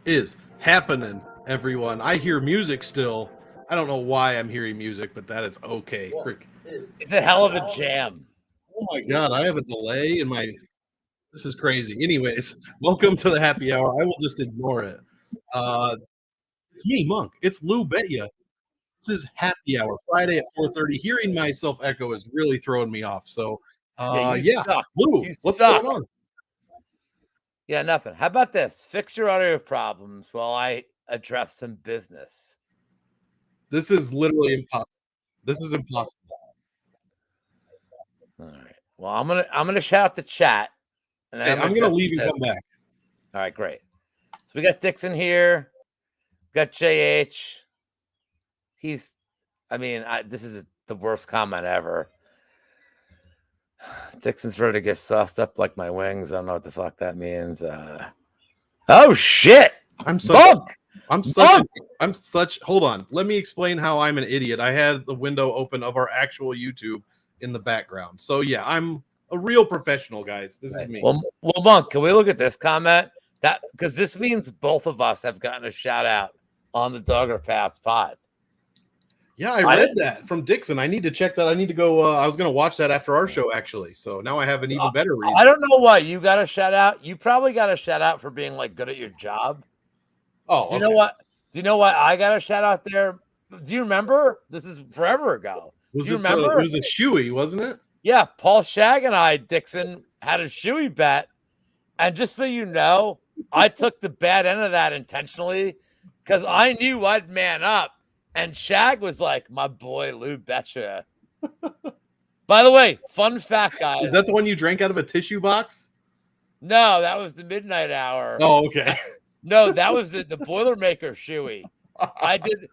is happening, everyone? I hear music still. I don't know why I'm hearing music, but that is okay. It's a hell of a jam. Oh my God, I have a delay in my. This is crazy. Anyways, welcome to the happy hour. I will just ignore it. It's me, Monk. It's Lou Betya. This is happy hour Friday at 4:30. Hearing myself echo is really throwing me off. So, you suck. Lou, You what's suck. going on? Yeah, nothing. How about this? Fix your audio problems while I address some business. This is literally impossible. This is impossible. All right. Well, I'm gonna shout out the chat, and Hey, I'm gonna leave and come back. All right, great. So we got Dixon here. We got JH. This is the worst comment ever. Dixon's ready to get sauced up like my wings. I don't know what the fuck that means. Oh shit! Hold on. Let me explain how I'm an idiot. I had the window open of our actual YouTube in the background. So yeah, I'm a real professional, guys. This is me. Well, Monk, can we look at this comment? That because this means both of us have gotten a shout out on the Dogger Pass pod. Yeah, I read that from Dixon. I need to check that. I need to go. I was going to watch that after our show, actually. So now I have an even better reason. I don't know why you got a shout out. You probably got a shout out for being like good at your job. Oh, Do you know what? Do you know why I got a shout out there? Do you remember? This is forever ago. Do you remember? It was a shoey, wasn't it? Yeah, Paul Shag and I, Dixon, had a shoey bet. And just so you know, I took the bad end of that intentionally because I knew I'd man up. And Shag was like, my boy Lou Betya. By the way, fun fact, guys. Is that the one you drank out of a tissue box? No, that was the midnight hour. Oh, okay. No, that was the Boilermaker shoey. I did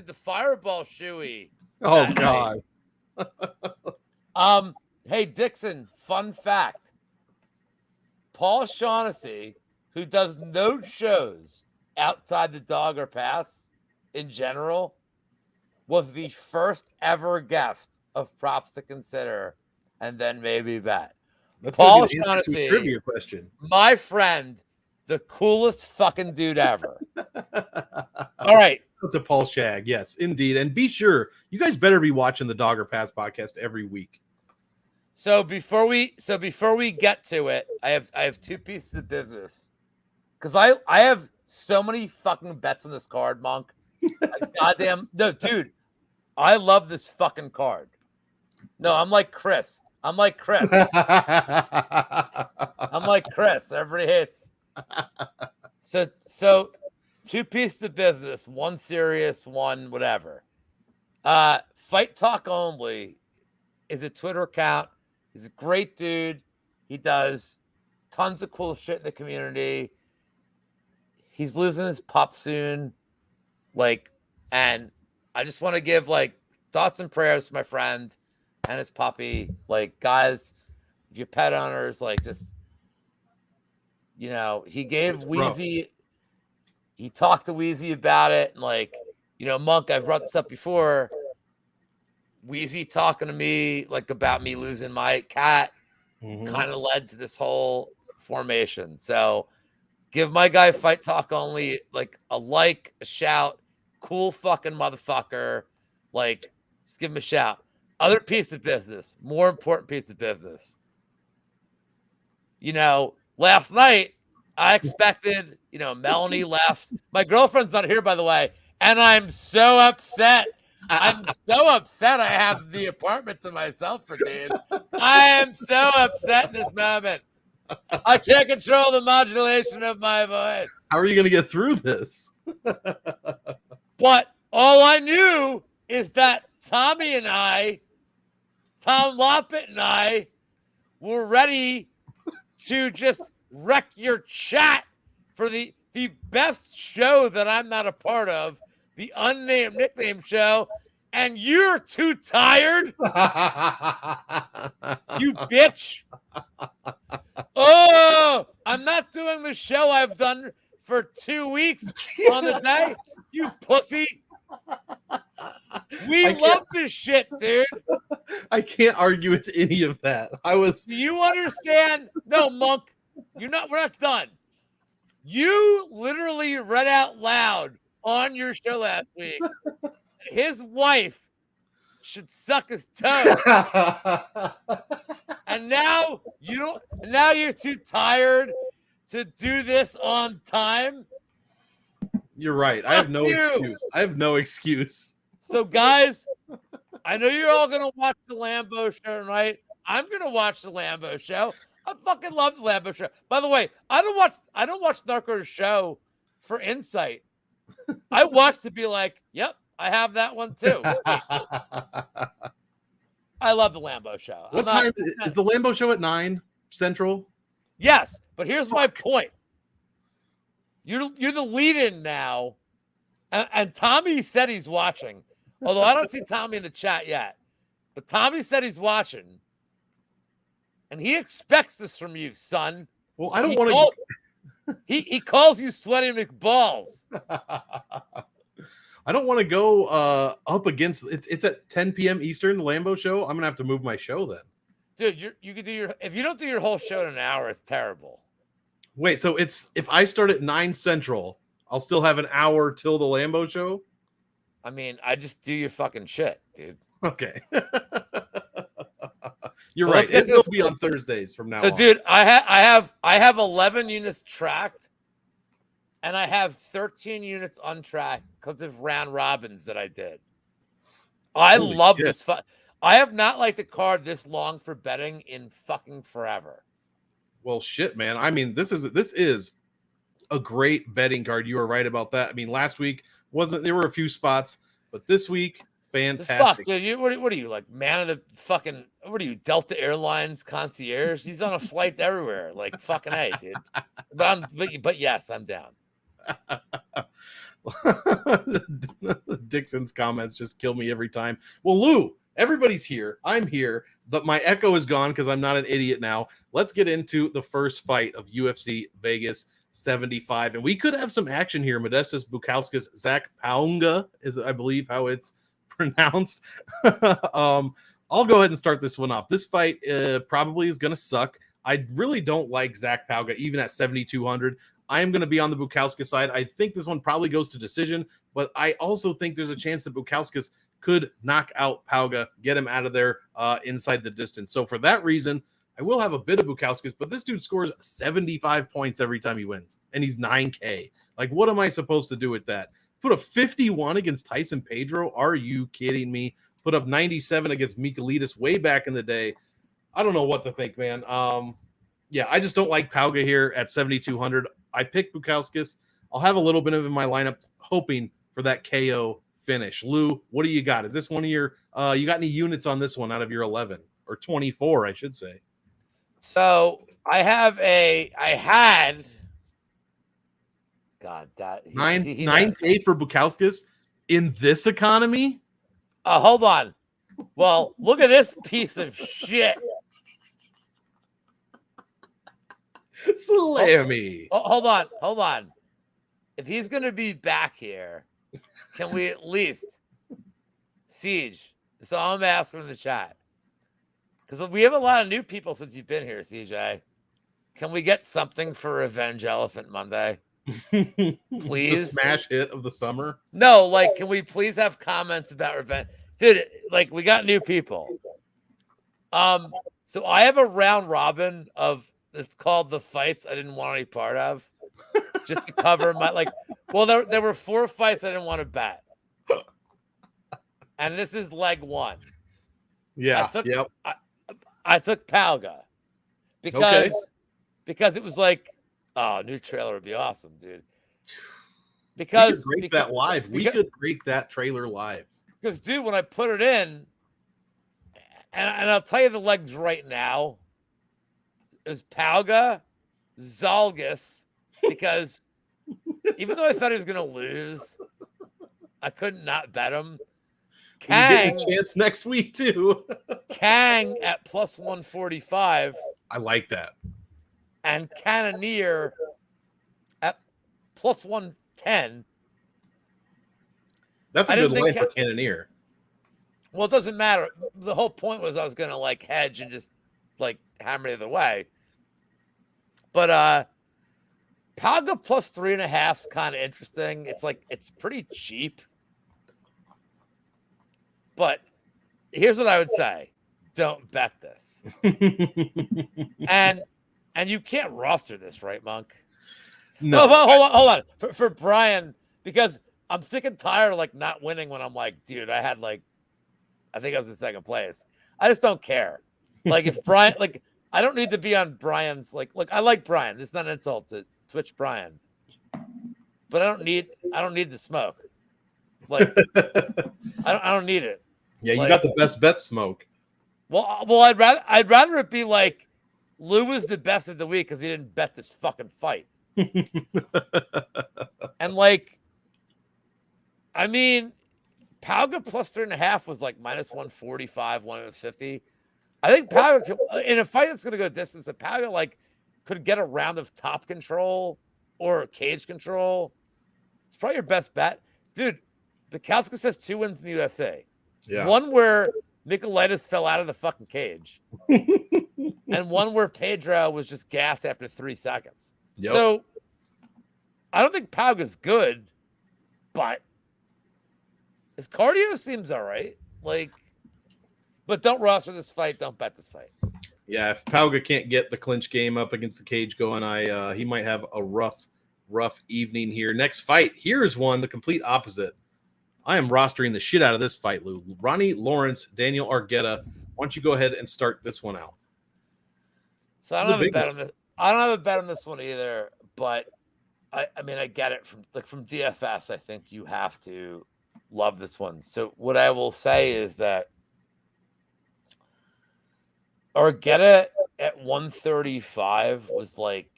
the Fireball shoey. Oh God. Hey Dixon, fun fact. Paul Shaughnessy, who does no shows outside the Dogger Pass in general, was the first ever guest of Props to Consider and then maybe bet. That's Paul Shaughnessy, a trivia question. My friend, the coolest fucking dude ever. All right. To Paul Shag, yes, indeed. And be sure, you guys better be watching the Dogger Pass podcast every week. So before we get to it, I have two pieces of business. Because I have so many fucking bets on this card, Monk. No, dude. I love this fucking card. No, I'm like Chris. Everybody hates. So two pieces of business, one serious, one whatever. Fight Talk Only is a Twitter account. He's a great dude. He does tons of cool shit in the community. He's losing his pup soon. And I just want to give thoughts and prayers to my friend and his puppy. Guys, if you're pet owners, he gave Wheezy, he talked to Wheezy about it. And Monk, I've brought this up before. Wheezy talking to me about me losing my cat kind of led to this whole formation. So give my guy Fight Talk Only a shout. Cool fucking motherfucker. Just give him a shout. Other piece of business, more important piece of business. Last night I expected, Melanie left. My girlfriend's not here, by the way, and I'm so upset. I'm so upset I have the apartment to myself for days. I am so upset in this moment. I can't control the modulation of my voice. How are you going to get through this? But all I knew is that Tom Loppett and I were ready to just wreck your chat for the best show that I'm not a part of, the unnamed nickname show, and you're too tired. You bitch. Oh, I'm not doing the show I've done for 2 weeks on the day. You pussy. We love this shit, dude. I can't argue with any of that. Do you understand? No, Monk. We're not done. You literally read out loud on your show last week that his wife should suck his toe. And now you're too tired to do this on time. You're right. I have no excuse. I have no excuse. So, guys, I know you're all gonna watch the Lambo show tonight. I'm gonna watch the Lambo show. I fucking love the Lambo show. By the way, I don't watch Narco's show for insight. I watch to be like, yep, I have that one too. I love the Lambo show. What time is the Lambo show at 9 Central? Yes, but here's my point. You're the lead-in now, and Tommy said he's watching. Although I don't see Tommy in the chat yet, but Tommy said he's watching, and he expects this from you, son. Well, I don't want to. He calls you Sweaty McBalls. I don't want to go up against. It's at 10 p.m. Eastern. The Lambo show. I'm gonna have to move my show then. Dude, you could do if you don't do your whole show in an hour, it's terrible. Wait, so if I start at 9 Central, I'll still have an hour till the Lambo show? I mean, I just do your fucking shit, dude. Okay. You're right. It will be on Thursdays from now on. Dude, I have 11 units tracked, and I have 13 units untracked because of round robins that I did. I love this. I have not liked a card this long for betting in fucking forever. Well, shit, man. I mean, this is a great betting card. You were right about that. I mean, last week there were a few spots, but this week, fantastic. Fuck, dude. What are you, like, man of the fucking, what are you, Delta Airlines concierge? He's on a flight everywhere. Like, fucking A, dude. But yes, I'm down. Dixon's comments just kill me every time. Well, Lou, everybody's here. I'm here. But my echo is gone because I'm not an idiot now. Let's get into the first fight of UFC Vegas 75. And we could have some action here. Modestas Bukauskas, Zach Paunga is, I believe, how it's pronounced. I'll go ahead and start this one off. This fight probably is going to suck. I really don't like Zach Paunga, even at 7,200. I am going to be on the Bukauskas side. I think this one probably goes to decision, but I also think there's a chance that Bukauskas could knock out Paunga, get him out of there inside the distance. So for that reason, I will have a bit of Bukauskas, but this dude scores 75 points every time he wins, and he's 9K. Like, what am I supposed to do with that? Put a 51 against Tyson Pedro? Are you kidding me? Put up 97 against Michailidis way back in the day. I don't know what to think, man. Yeah, I just don't like Paunga here at 7,200. I picked Bukauskas. I'll have a little bit of in my lineup, hoping for that KO finish. Lou, what do you got? Is this one of your you got any units on this one out of your 11 or 24, I should say? So I had God, that 9K for Bukauskas in this economy? Hold on. Well, look at this piece of shit. Slammy. Hold on. If he's gonna be back here, can we at least Siege? So I'm asking in the chat. Because we have a lot of new people since you've been here, CJ. Can we get something for Revenge Elephant Monday? Please? The smash hit of the summer? No, like, can we please have comments about Revenge? Dude, like, we got new people. So I have a round robin of, it's called The Fights I Didn't Want Any Part of. Just to cover my, like, well, there were 4 fights I didn't want to bet. And this is leg 1. Yeah, I took Paunga because it was like, oh, new trailer would be awesome, dude. Because we could break that live. We could break that trailer live. Because, dude, when I put it in, and I'll tell you the legs right now, it was Paunga, Zalgas, because even though I thought he was going to lose, I couldn't not bet him. Kang, you get a chance next week too. Kang at plus 145. I like that. And Cannonier at plus 110. That's a good line for Cannonier. Well, it doesn't matter. The whole point was I was going to like hedge and just like hammer the other way. But Palga plus 3.5 is kind of interesting. It's like it's pretty cheap. But here's what I would say: don't bet this. and you can't roster this, right, Monk? No, hold on. For Brian, because I'm sick and tired of like not winning when I'm like, dude, I think I was in second place. I just don't care. Like if Brian, like I don't need to be on Brian's like I like Brian. It's not an insult to Twitch Brian, but I don't need the smoke. Like I don't need it. Yeah, you like, got the best bet smoke. Well, I'd rather it be like Lou was the best of the week because he didn't bet this fucking fight. And like, I mean, Palga plus 3.5 was like minus 145, 150. I think Palga in a fight that's going to go distance, if Palga like could get a round of top control or cage control, it's probably your best bet, dude. Bukowski has 2 wins in the UFC. Yeah. One where Nicolaitis fell out of the fucking cage, and one where Pedro was just gassed after 3 seconds. Yep. So I don't think Palga's good, but his cardio seems all right. Like, but don't roster this fight. Don't bet this fight. Yeah, if Palga can't get the clinch game up against the cage going, he might have a rough evening here. Next fight, here's one, the complete opposite. I am rostering the shit out of this fight, Lou. Ronnie Lawrence, Daniel Argueta. Why don't you go ahead and start this one out? So I don't have a bet on this. I don't have a bet on this one either, but I mean, I get it from DFS. I think you have to love this one. So what I will say is that Argueta at 135 was like,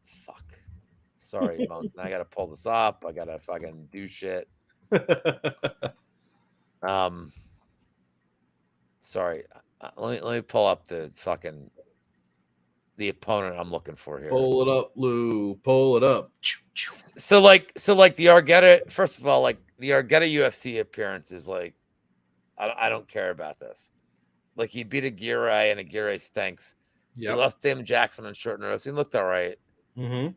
fuck. Sorry, Monk. I got to pull this up. I got to fucking do shit. Sorry. Let me pull up the opponent I'm looking for here. Pull it up, Lou. Pull it up. So like the Argueta, first of all, like the Argueta UFC appearance is like, I don't care about this. Like he beat Aguirre and Aguirre stinks. Yep. He lost Damon Jackson on short notice. He looked all right. Mm-hmm.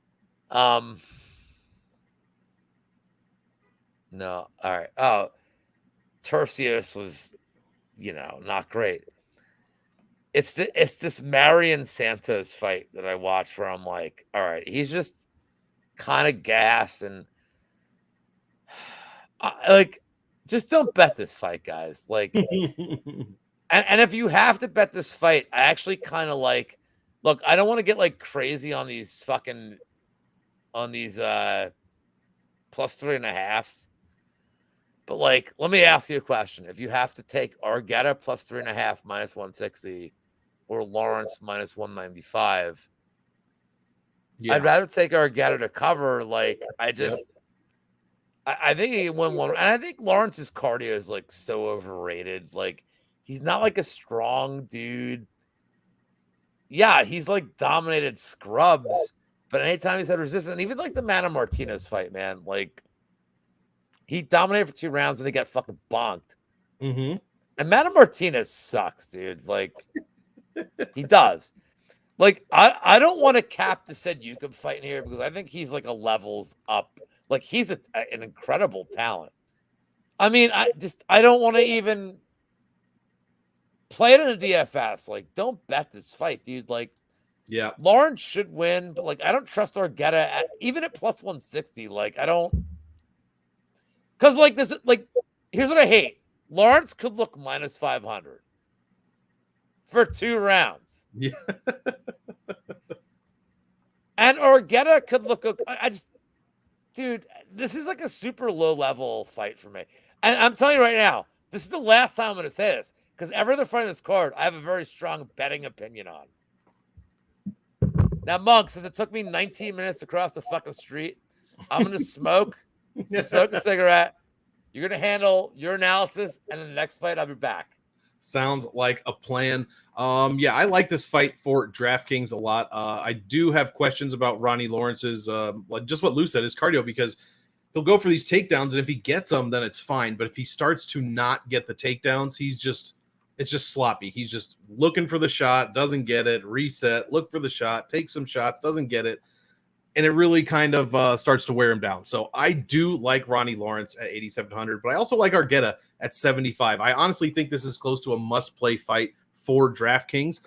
No. All right. Oh, Tercios was, not great. It's this Marion Santos fight that I watched where I'm like, all right, he's just kind of gassed and like, just don't bet this fight, guys. Like, and if you have to bet this fight, I actually kind of like, look, I don't want to get like crazy on these plus 3.5s. But like, let me ask you a question. If you have to take Argueta plus 3.5 minus 160 or Lawrence minus 195, I'd rather take Argueta to cover. Like, I think he can win one. And I think Lawrence's cardio is like so overrated. Like, he's not like a strong dude. Yeah, he's like dominated scrubs, but anytime he's had resistance, even like the Mana Martinez fight, man, like he dominated for 2 rounds and he got fucking bonked. Mm-hmm. And Mana Martinez sucks, dude. Like, he does. Like, I don't want to cap the said Yukum fight in here because I think he's like a levels up. Like, he's an incredible talent. I mean, I don't want to even play it in a DFS. Like, don't bet this fight, dude. Like, yeah, Lawrence should win, but like, I don't trust Argueta even at plus 160. Like, I don't, because like this, like, here's what I hate: Lawrence could look minus 500 for 2 rounds. Yeah, and Argueta could look. Dude, this is like a super low level fight for me. And I'm telling you right now, this is the last time I'm going to say this because every other fight in this card, I have a very strong betting opinion on. Now, Monk, since it took me 19 minutes to cross the fucking street, I'm going to smoke a cigarette. You're going to handle your analysis, and in the next fight, I'll be back. Sounds like a plan. Yeah, I like this fight for DraftKings a lot. I do have questions about Ronnie Lawrence's, just what Lou said, his cardio, because he'll go for these takedowns, and if he gets them, then it's fine. But if he starts to not get the takedowns, it's just sloppy. He's just looking for the shot, doesn't get it, reset, look for the shot, take some shots, doesn't get it. and it really kind of starts to wear him down. So I do like Ronnie Lawrence at 8,700, but I also like Argueta at 75. I honestly think this is close to a must-play fight for DraftKings.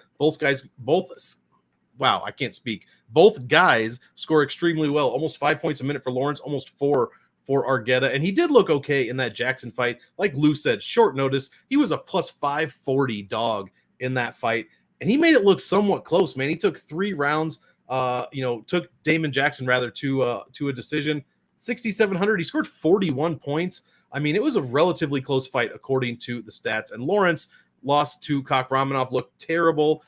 Wow, I can't speak. Both guys score extremely well, almost 5 points a minute for Lawrence, almost 4 for Argueta. And he did look okay in that Jackson fight. Like Lou said, short notice, he was a plus 540 dog in that fight. And he made it look somewhat close, man. He took 3 rounds, took Damon Jackson rather to a decision. 6,700, he scored 41 points. I mean, it was a relatively close fight according to the stats. And Lawrence lost to Kakhramonov, looked terrible.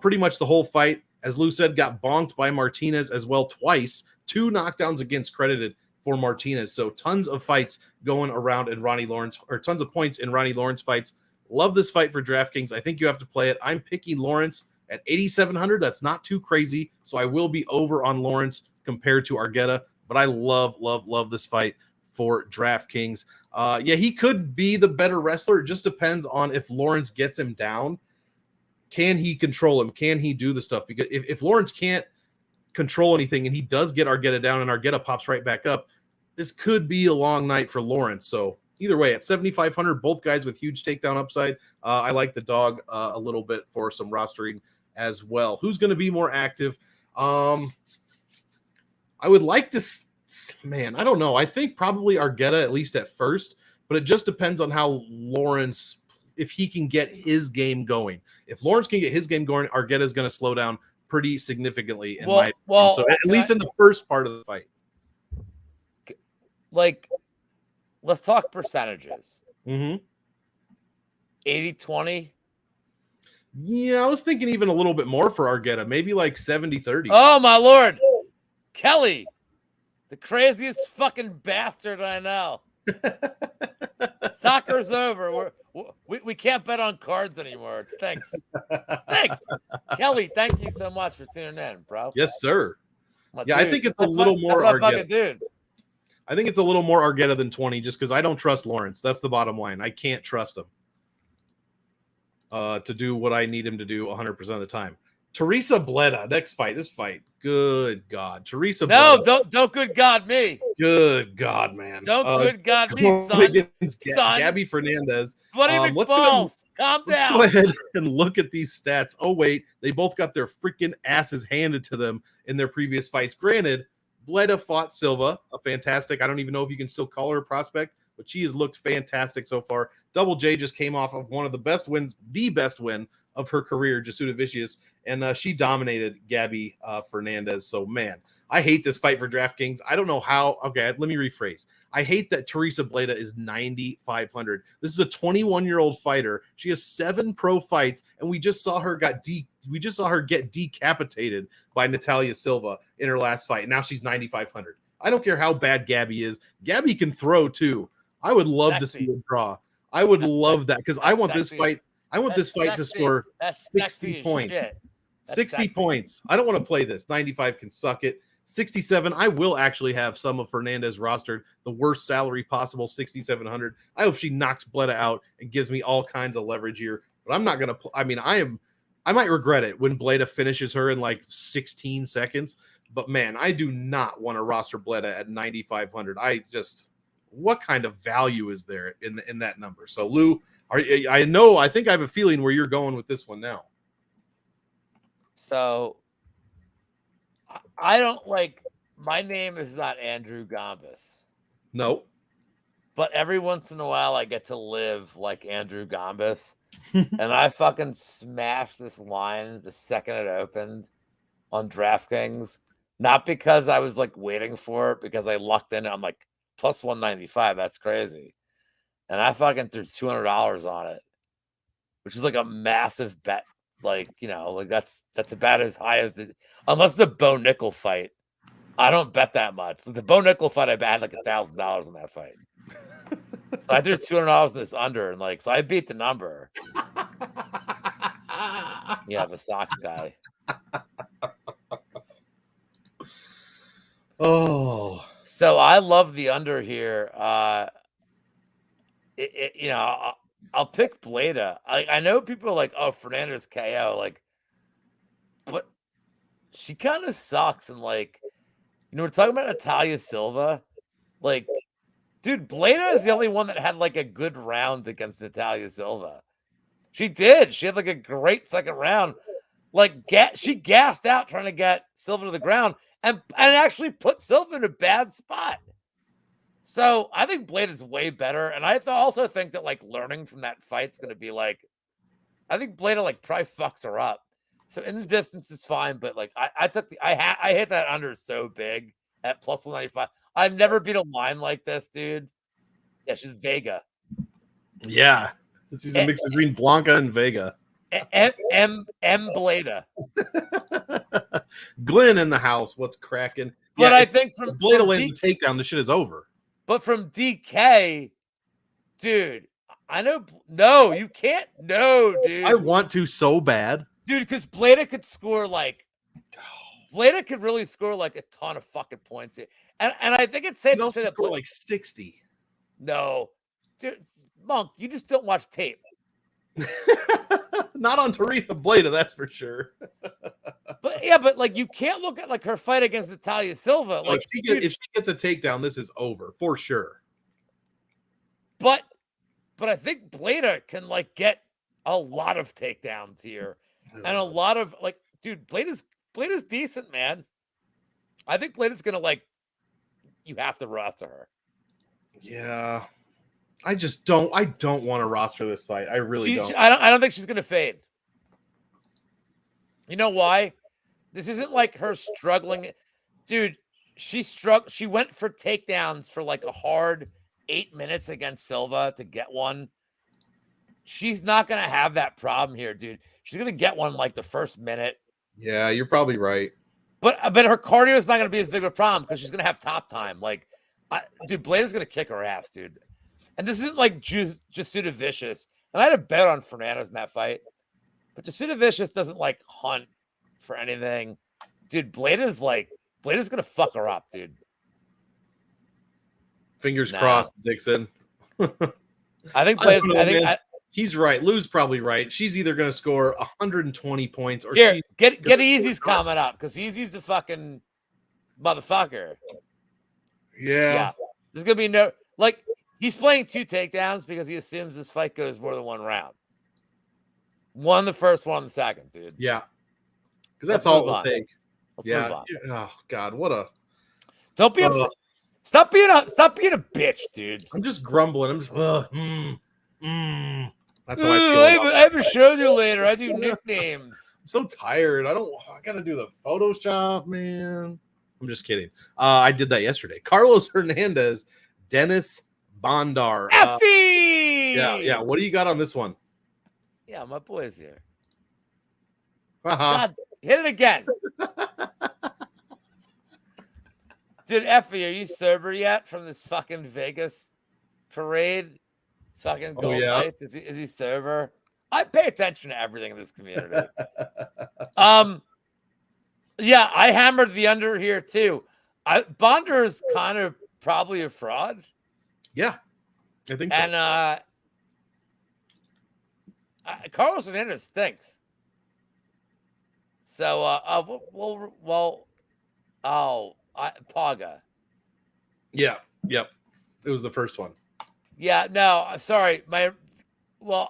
Pretty much the whole fight, as Lou said, got bonked by Martinez as well twice. 2 knockdowns against credited for Martinez. So tons of fights going around in Ronnie Lawrence, or tons of points in Ronnie Lawrence fights. Love this fight for DraftKings. I think you have to play it. I'm picking Lawrence at 8,700. That's not too crazy. So I will be over on Lawrence compared to Argueta, but I love this fight for DraftKings. He could be the better wrestler. It just depends on if Lawrence gets him down. Can he control him? Can he do the stuff? Because if Lawrence can't control anything and he does get Argueta down and Argueta pops right back up, this could be a long night for Lawrence. So either way, at 7,500, both guys with huge takedown upside. I like the dog a little bit for some rostering as well. Who's going to be more active? I would like to, man, I don't know. I think probably Argueta at least at first, but it just depends on how Lawrence, if he can get his game going. If Lawrence can get his game going, Argueta is going to slow down pretty significantly in my opinion. So at least in the first part of the fight. Like, let's talk percentages. 80-20. Yeah, I was thinking even a little bit more for Argueta, maybe like 70-30. Oh my Lord, Kelly, the craziest fucking bastard I know. Soccer's over. We can't bet on cards anymore. It stinks. Kelly, thank you so much for tuning in, bro. Yes, sir. I think it's a little more Argueta. Dude. I think it's a little more Argueta than 20 just because I don't trust Lawrence. That's the bottom line. I can't trust him to do what I need him to do 100% of the time. Teresa Bleda, next fight. This fight. Good God. Teresa Bleda. No, don't good God me. Good God, man. Don't good God me, son. Gabby Fernandez. Bloody McBalls. Calm down. Let's go ahead and look at these stats. Oh, wait. They both got their freaking asses handed to them in their previous fights. Granted, Bleda fought Silva, a fantastic. I don't even know if you can still call her a prospect, but she has looked fantastic so far. Double J just came off of one of the best wins, the best win of her career, Jasuda Vicious, and she dominated Gabby Fernandez. So, man, I hate this fight for DraftKings. I don't know how. Okay, let me rephrase. I hate that Teresa Bleda is 9,500. This is a 21-year-old fighter. She has 7 pro fights, and we just saw her get decapitated by Natalia Silva in her last fight. Now she's 9,500. I don't care how bad Gabby is. Gabby can throw too. I would love to see a draw. I would love that because I want this fight. I want this fight to score 60 points. 60 points. I don't want to play this. 95 can suck it. 67. I will actually have some of Fernandez rostered. The worst salary possible, 6,700. I hope she knocks Bleda out and gives me all kinds of leverage here. But I'm not going to. I mean, I might regret it when Bleda finishes her in like 16 seconds. But man, I do not want to roster Bleda at 9,500. What kind of value is there in that number? So Lou, I think I have a feeling where you're going with this one now. So I don't like, my name is not Andrew Gambis. No. But every once in a while I get to live like Andrew Gambis. And I fucking smashed this line the second it opened on DraftKings. Not because I was like waiting for it, because I lucked in it. I'm like, plus 195. That's crazy. And I fucking threw $200 on it, which is like a massive bet. Like, like that's about as high as unless the Bo Nickel fight. I don't bet that much. The Bo Nickel fight, I had like $1,000 on that fight. So I threw $200 in this under, and so I beat the number. Yeah, the Sox guy. Oh, so I love the under here. I'll pick Bleda. I know people are like, oh, Fernandez KO, but she kind of sucks, and we're talking about Natalia Silva. Like, dude, Bleda is the only one that had like a good round against Natalia Silva. She did. She had like a great second round. Like, she gassed out trying to get Silva to the ground and actually put Silva in a bad spot. So I think Blade is way better. And I also think that like learning from that fight's going to be like, I think Blade like probably fucks her up. So in the distance is fine. But like I hit that under so big at plus 195. I've never beat a line like this, dude. Yeah, she's Vega. Yeah. She's a mix between Blanca and Vega. M Blada. Glenn in the house. What's cracking? But I think from Blade lands the takedown, the shit is over. But from DK, dude, I know. No, you can't. No, dude. I want to so bad, dude, because Blada could score like. Blada could really score like a ton of fucking points here, and I think it's safe to say that score like 60. No, dude, Monk, you just don't watch tape. Not on Teresa Bleda, that's for sure. but like you can't look at like her fight against Natalia Silva. Like if she gets a takedown, this is over for sure. But I think Bleda can like get a lot of takedowns here, and a lot of like, dude, Bleda's decent, man. I think Bleda's gonna like. You have to roster her. Yeah. I don't want to roster this fight. I really don't. I don't think she's going to fade. You know why? This isn't like her struggling. Dude, she went for takedowns for like a hard 8 minutes against Silva to get one. She's not going to have that problem here, dude. She's going to get one like the first minute. Yeah, you're probably right. But her cardio is not going to be as big of a problem because she's going to have top time. Like, dude, Blade is going to kick her ass, dude. And this isn't like Jasuda Vicious. And I had a bet on Fernandez in that fight. But Jasuda Vicious doesn't like hunt for anything. Dude, Blade is going to fuck her up, dude. Fingers crossed, Dixon. I think he's right. Lou's probably right. She's either going to score 120 points or get Easy's comment up because Easy's the fucking motherfucker. Yeah. There's going to be no like. He's playing 2 takedowns because he assumes this fight goes more than 1 round. One the first, one the second, dude. Yeah. Because that's all it'll take. Let's move on. Oh God, what a don't be upset. Stop being a bitch, dude. I'm just grumbling. I'm just That's how I feel. I have a show to do later. I do nicknames. I'm so tired. I gotta do the Photoshop, man. I'm just kidding. I did that yesterday. Carlos Hernandez, Dennis Bondar. Effie! Yeah. What do you got on this one? Yeah, my boy's here. God, hit it again. Dude, Effie, are you sober yet from this fucking Vegas parade? Fucking Gold Nights? Is he sober? I pay attention to everything in this community. Yeah, I hammered the under here too. Bonder is kind of probably a fraud. Yeah, I think so. And Carlos Hernandez stinks. So, Paga. Yeah, yep. It was the first one. Yeah, no, I'm sorry. On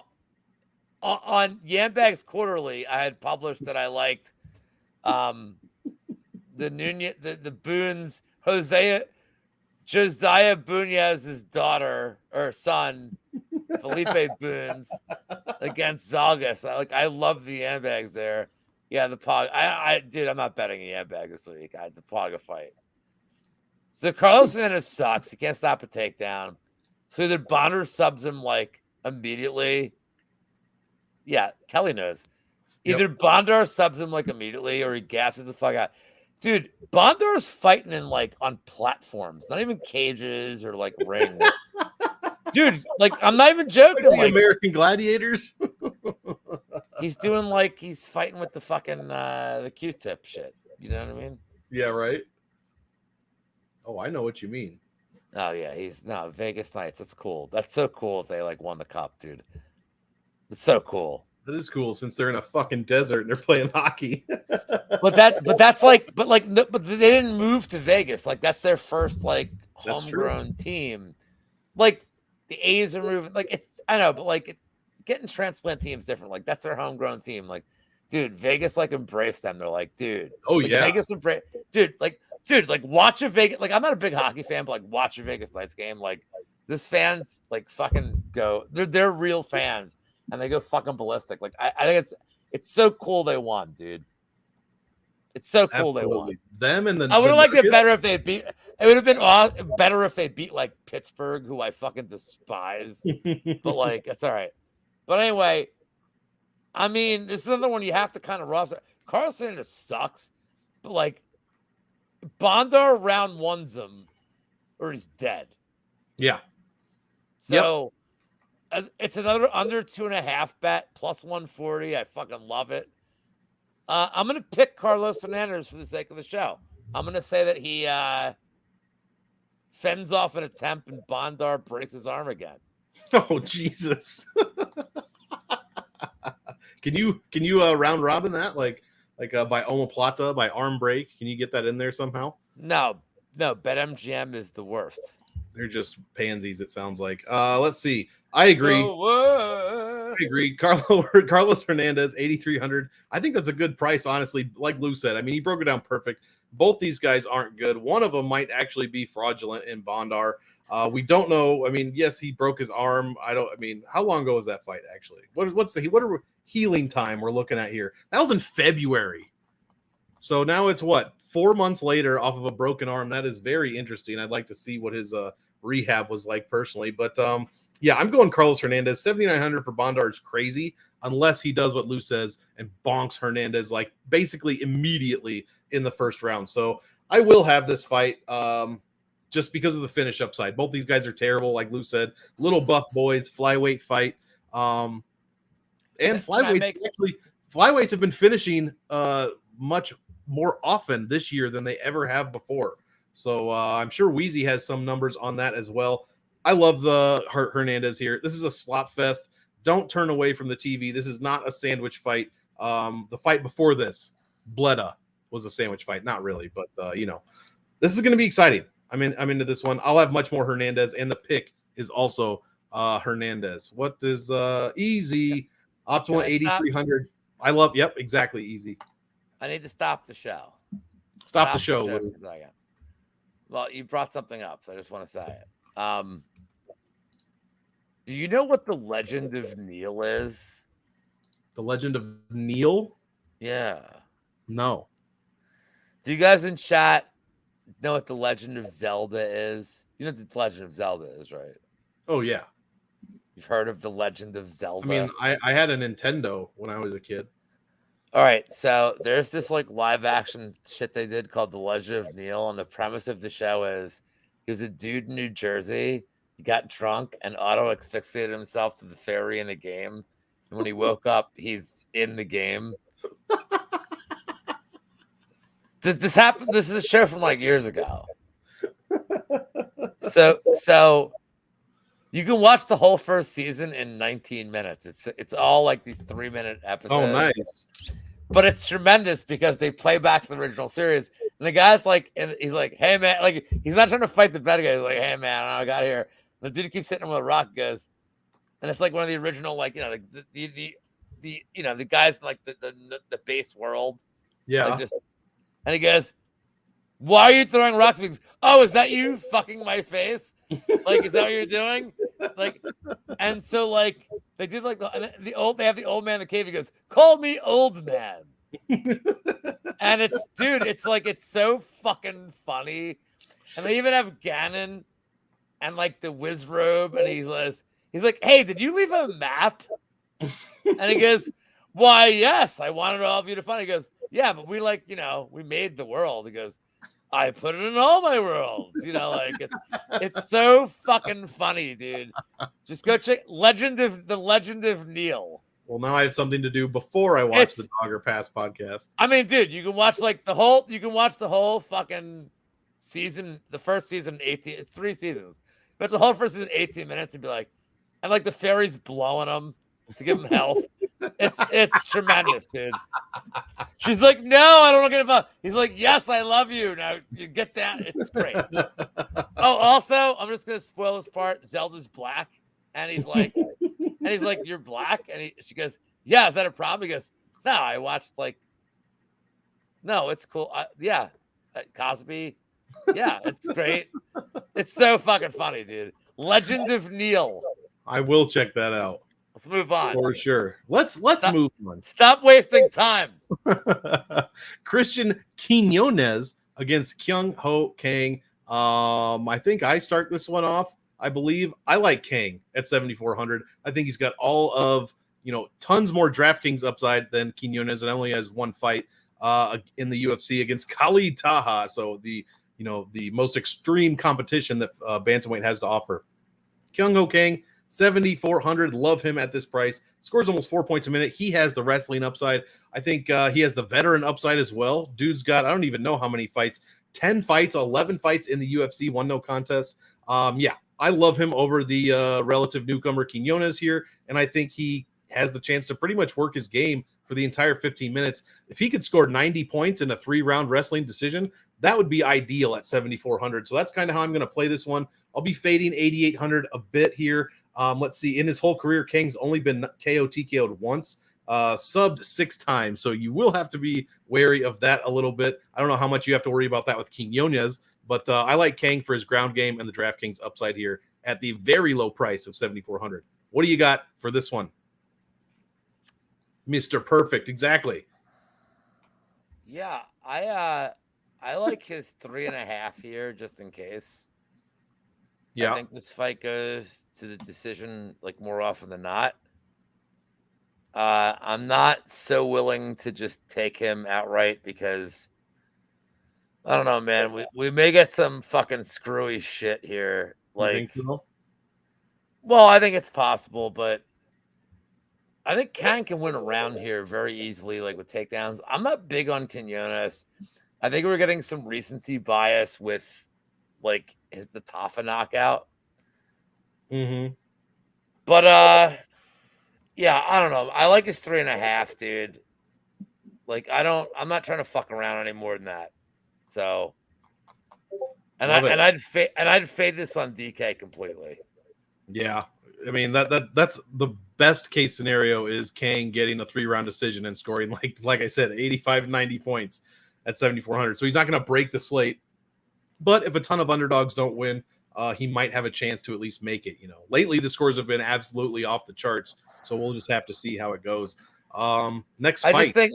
Yambags Quarterly, I had published that I liked the Nunez, the Boons, Josiah Bunez's daughter or son, Felipe Boons, against Zalgas. I love the Yambags there. Yeah, the Paga. Dude, I'm not betting a Yambag this week. I had the Paga fight. So Carlos Hernandez sucks. He can't stop a takedown. So either Bonder subs him like immediately. Yeah, Kelly knows. Either Bondar subs him like immediately or he gasses the fuck out. Dude, Bondar's fighting in like on platforms, not even cages or like rings. Dude, like I'm not even joking. Like American Gladiators. He's doing like he's fighting with the fucking the Q-tip shit. You know what I mean? Yeah, right. Oh, I know what you mean. Oh yeah, Vegas Nights. That's cool. That's so cool if they like won the cup, dude. It's so cool. That is cool since they're in a fucking desert and they're playing hockey. But they didn't move to Vegas. Like that's their first like homegrown team. Like the A's are moving. Like I know, but like getting transplant teams different. Like that's their homegrown team. Like, dude, Vegas like embraced them. They're like, dude, Vegas embrace, dude, like watch a Vegas. Like I'm not a big hockey fan, but like watch a Vegas Knights game. Like this fans like fucking go. They're real fans and they go fucking ballistic. Like I think it's so cool they won, dude. It's so cool they won. Them and I would have liked it better if they beat. It would have been better if they beat like Pittsburgh, who I fucking despise. But like, it's all right. But anyway, I mean, this is another one you have to kind of roster. Carlos Sanders sucks, but like, Bondar round ones him, or he's dead. Yeah. So, it's another under 2.5 bet plus 140. I fucking love it. I'm going to pick Carlos Hernandez for the sake of the show. I'm going to say that he fends off an attempt and Bondar breaks his arm again. Oh, Jesus. Can you round robin that? Like by omoplata, by arm break? Can you get that in there somehow? No, BetMGM is the worst. They're just pansies, it sounds like. Let's see. I agree. I agree. Carlos Hernandez, 8,300. I think that's a good price, honestly. Like Lou said, I mean, he broke it down perfect. Both these guys aren't good. One of them might actually be fraudulent in Bondar. We don't know. I mean, yes, he broke his arm. How long ago was that fight actually? What are healing time we're looking at here? That was in February. So now it's 4 months later off of a broken arm. That is very interesting. I'd like to see what his rehab was like personally. But yeah, I'm going Carlos Hernandez. 7,900 for Bondar is crazy unless he does what Lou says and bonks Hernandez like basically immediately in the first round. So I will have this fight just because of the finish upside. Both these guys are terrible, like Lou said. Little buff boys, flyweight fight. And flyweights have been finishing much more often this year than they ever have before. So I'm sure Wheezy has some numbers on that as well. I love the Hernandez here. This is a slop fest. Don't turn away from the TV. This is not a sandwich fight. The fight before this, Bleda, was a sandwich fight. Not really, but this is going to be exciting. I'm into this one. I'll have much more Hernandez, and the pick is also Hernandez. What is easy? Optimal 8,300. I love. Yep, exactly. Easy. I need to stop the show. Stop the show. Well, you brought something up, so I just want to say it. Do you know what the Legend of Neil is? The Legend of Neil? Yeah. No. Do you guys in chat know what the Legend of Zelda is? You know what the Legend of Zelda is, right? Oh, yeah. You've heard of the Legend of Zelda? I mean, I had a Nintendo when I was a kid. All right, so there's this like live action shit they did called The Legend of Neil, and the premise of the show is he was a dude in New Jersey. He got drunk and auto-asphyxiated himself to the fairy in the game. And when he woke up, he's in the game. This happened. This is a show from like years ago. So you can watch the whole first season in 19 minutes. It's all like these 3-minute episodes. Oh, nice. But it's tremendous because they play back the original series. And the guy's like, and he's like, hey, man, like, he's not trying to fight the bad guy. He's like, hey, man, I got here. And the dude keeps hitting him with a rock, goes, and it's like one of the original, like, like the guys in like the base world. Yeah. Like and he goes, why are you throwing rocks? Because, oh, is that you fucking my face? Like, is that what you're doing? Like, and so like they did like they have the old man in the cave. He goes, call me old man. And it's like, it's so fucking funny. And they even have Ganon and like the whiz robe. And he's like, hey, did you leave a map? And he goes, why, yes, I wanted all of you to find it. He goes, yeah, but we like, we made the world. He goes, I put it in all my worlds. Like it's so fucking funny, dude. Just go check the Legend of Neil. Well, now I have something to do before I watch the Dogger Pass podcast. I mean, dude, you can watch the whole fucking season, the first season, 18, it's 3 seasons. But the whole first season, 18 minutes, and be like, and like the fairy's blowing them to give them health. It's tremendous, dude. She's like, no, I don't want to get involved. He's like, yes, I love you. Now you get that. It's great. Oh, also, I'm just gonna spoil this part. Zelda's black, and he's like, you're black, and she goes, yeah, is that a problem? He goes, no, I watched no, it's cool. Yeah, Cosby. Yeah, it's great. It's so fucking funny, dude. Legend of Neil. I will check that out. Let's move on. For sure. Let's move on. Stop wasting time. Christian Quinones against Kyung Ho Kang. I think I start this one off. I believe I like Kang at 7,400. I think he's got all of, tons more DraftKings upside than Quinones, and only has one fight in the UFC against Khalid Taha. So the most extreme competition that bantamweight has to offer. Kyung Ho Kang, 7,400. Love him at this price. Scores almost 4 points a minute. He has the wrestling upside. I think he has the veteran upside as well. Dude's got, I don't even know how many fights, 10 fights, 11 fights in the UFC, one no contest. Yeah, I love him over the relative newcomer Quinones here, and I think he has the chance to pretty much work his game for the entire 15 minutes. If he could score 90 points in a 3-round wrestling decision, that would be ideal at 7,400. So that's kind of how I'm going to play this one. I'll be fading 8,800 a bit here. Let's see. In his whole career, Kang's only been TKO'd once, subbed 6 times. So you will have to be wary of that a little bit. I don't know how much you have to worry about that with Quinones, but I like Kang for his ground game and the DraftKings upside here at the very low price of 7,400. What do you got for this one? Mr. Perfect. Exactly. Yeah, I like his 3.5 here just in case. Yeah, I think this fight goes to the decision more often than not. I'm not so willing to just take him outright because I don't know, man. We may get some fucking screwy shit here. You think so? Well, I think it's possible, but I think Kang can win a round here very easily, with takedowns. I'm not big on Quinones. I think we're getting some recency bias with the Tafa knockout. Mm-hmm. But yeah, I don't know. I like his 3.5, dude. I'm not trying to fuck around any more than that. So, I'd fade this on DK completely. Yeah, I mean that's the best case scenario is Kang getting a 3-round decision and scoring like I said 85, 90 points at 7,400. So he's not going to break the slate, but if a ton of underdogs don't win, he might have a chance to at least make it. Lately the scores have been absolutely off the charts, so we'll just have to see how it goes. Next fight. I just think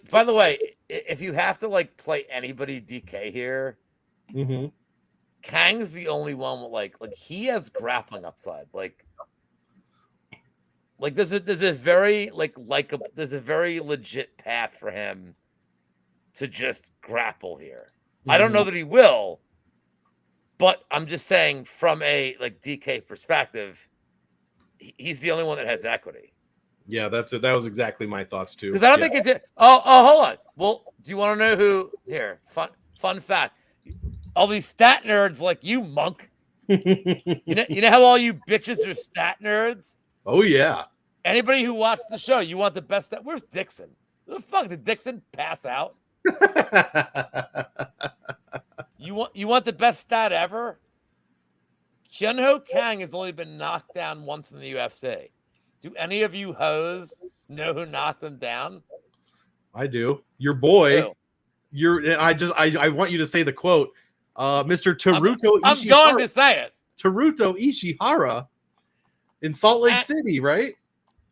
by the way, if you have to play anybody DK here, mm-hmm. Kang's the only one with he has grappling upside. There's a very there's a very legit path for him to just grapple here. Mm-hmm. I don't know that he will, but I'm just saying from a DK perspective, he's the only one that has equity. Yeah, that's it. That was exactly my thoughts too. Because I don't think it's hold on. Well, do you want to know who here? Fun fact. All these stat nerds like you, Monk. You know how all you bitches are stat nerds? Oh yeah. Anybody who watched the show, you want the best stat. Where's Dixon? Who the fuck did Dixon pass out? You want the best stat ever? Kyung Ho Kang has only been knocked down once in the UFC. Do any of you hoes know who knocked him down? I do. Your boy. Who? I want you to say the quote. Mr. Teruto Ishihara. I'm going to say it. Teruto Ishihara in Salt Lake City, right?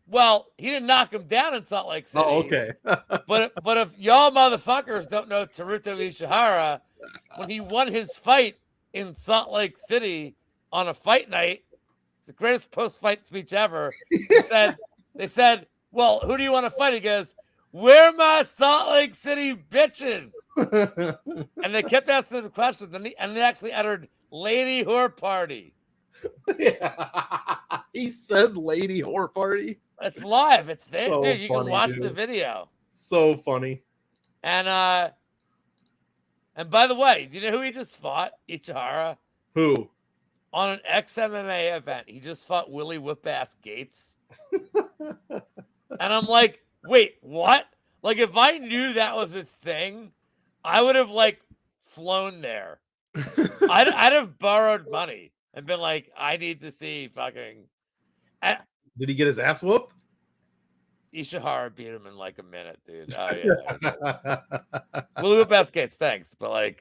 Well, he didn't knock him down in Salt Lake City. Oh, okay. but if y'all motherfuckers don't know Teruto Ishihara, when he won his fight in Salt Lake City on a fight night, it's the greatest post-fight speech ever. They said, well, who do you want to fight? He goes, where my Salt Lake City bitches? And they kept asking the question, and they actually uttered lady whore party. Yeah. He said lady whore party. It's live. It's there, so dude. You funny, can watch dude. the video. So funny. And by the way, do you know who he just fought? Ichihara. Who? On an ex-MMA event. He just fought Willie Whip-Ass Gates. And I'm like, wait, what? Like, if I knew that was a thing, I would have like flown there. I'd have borrowed money and been like, I need to see fucking. Did he get his ass whooped? Ishihara beat him in like a minute, dude. Oh yeah. We'll do best case, thanks. But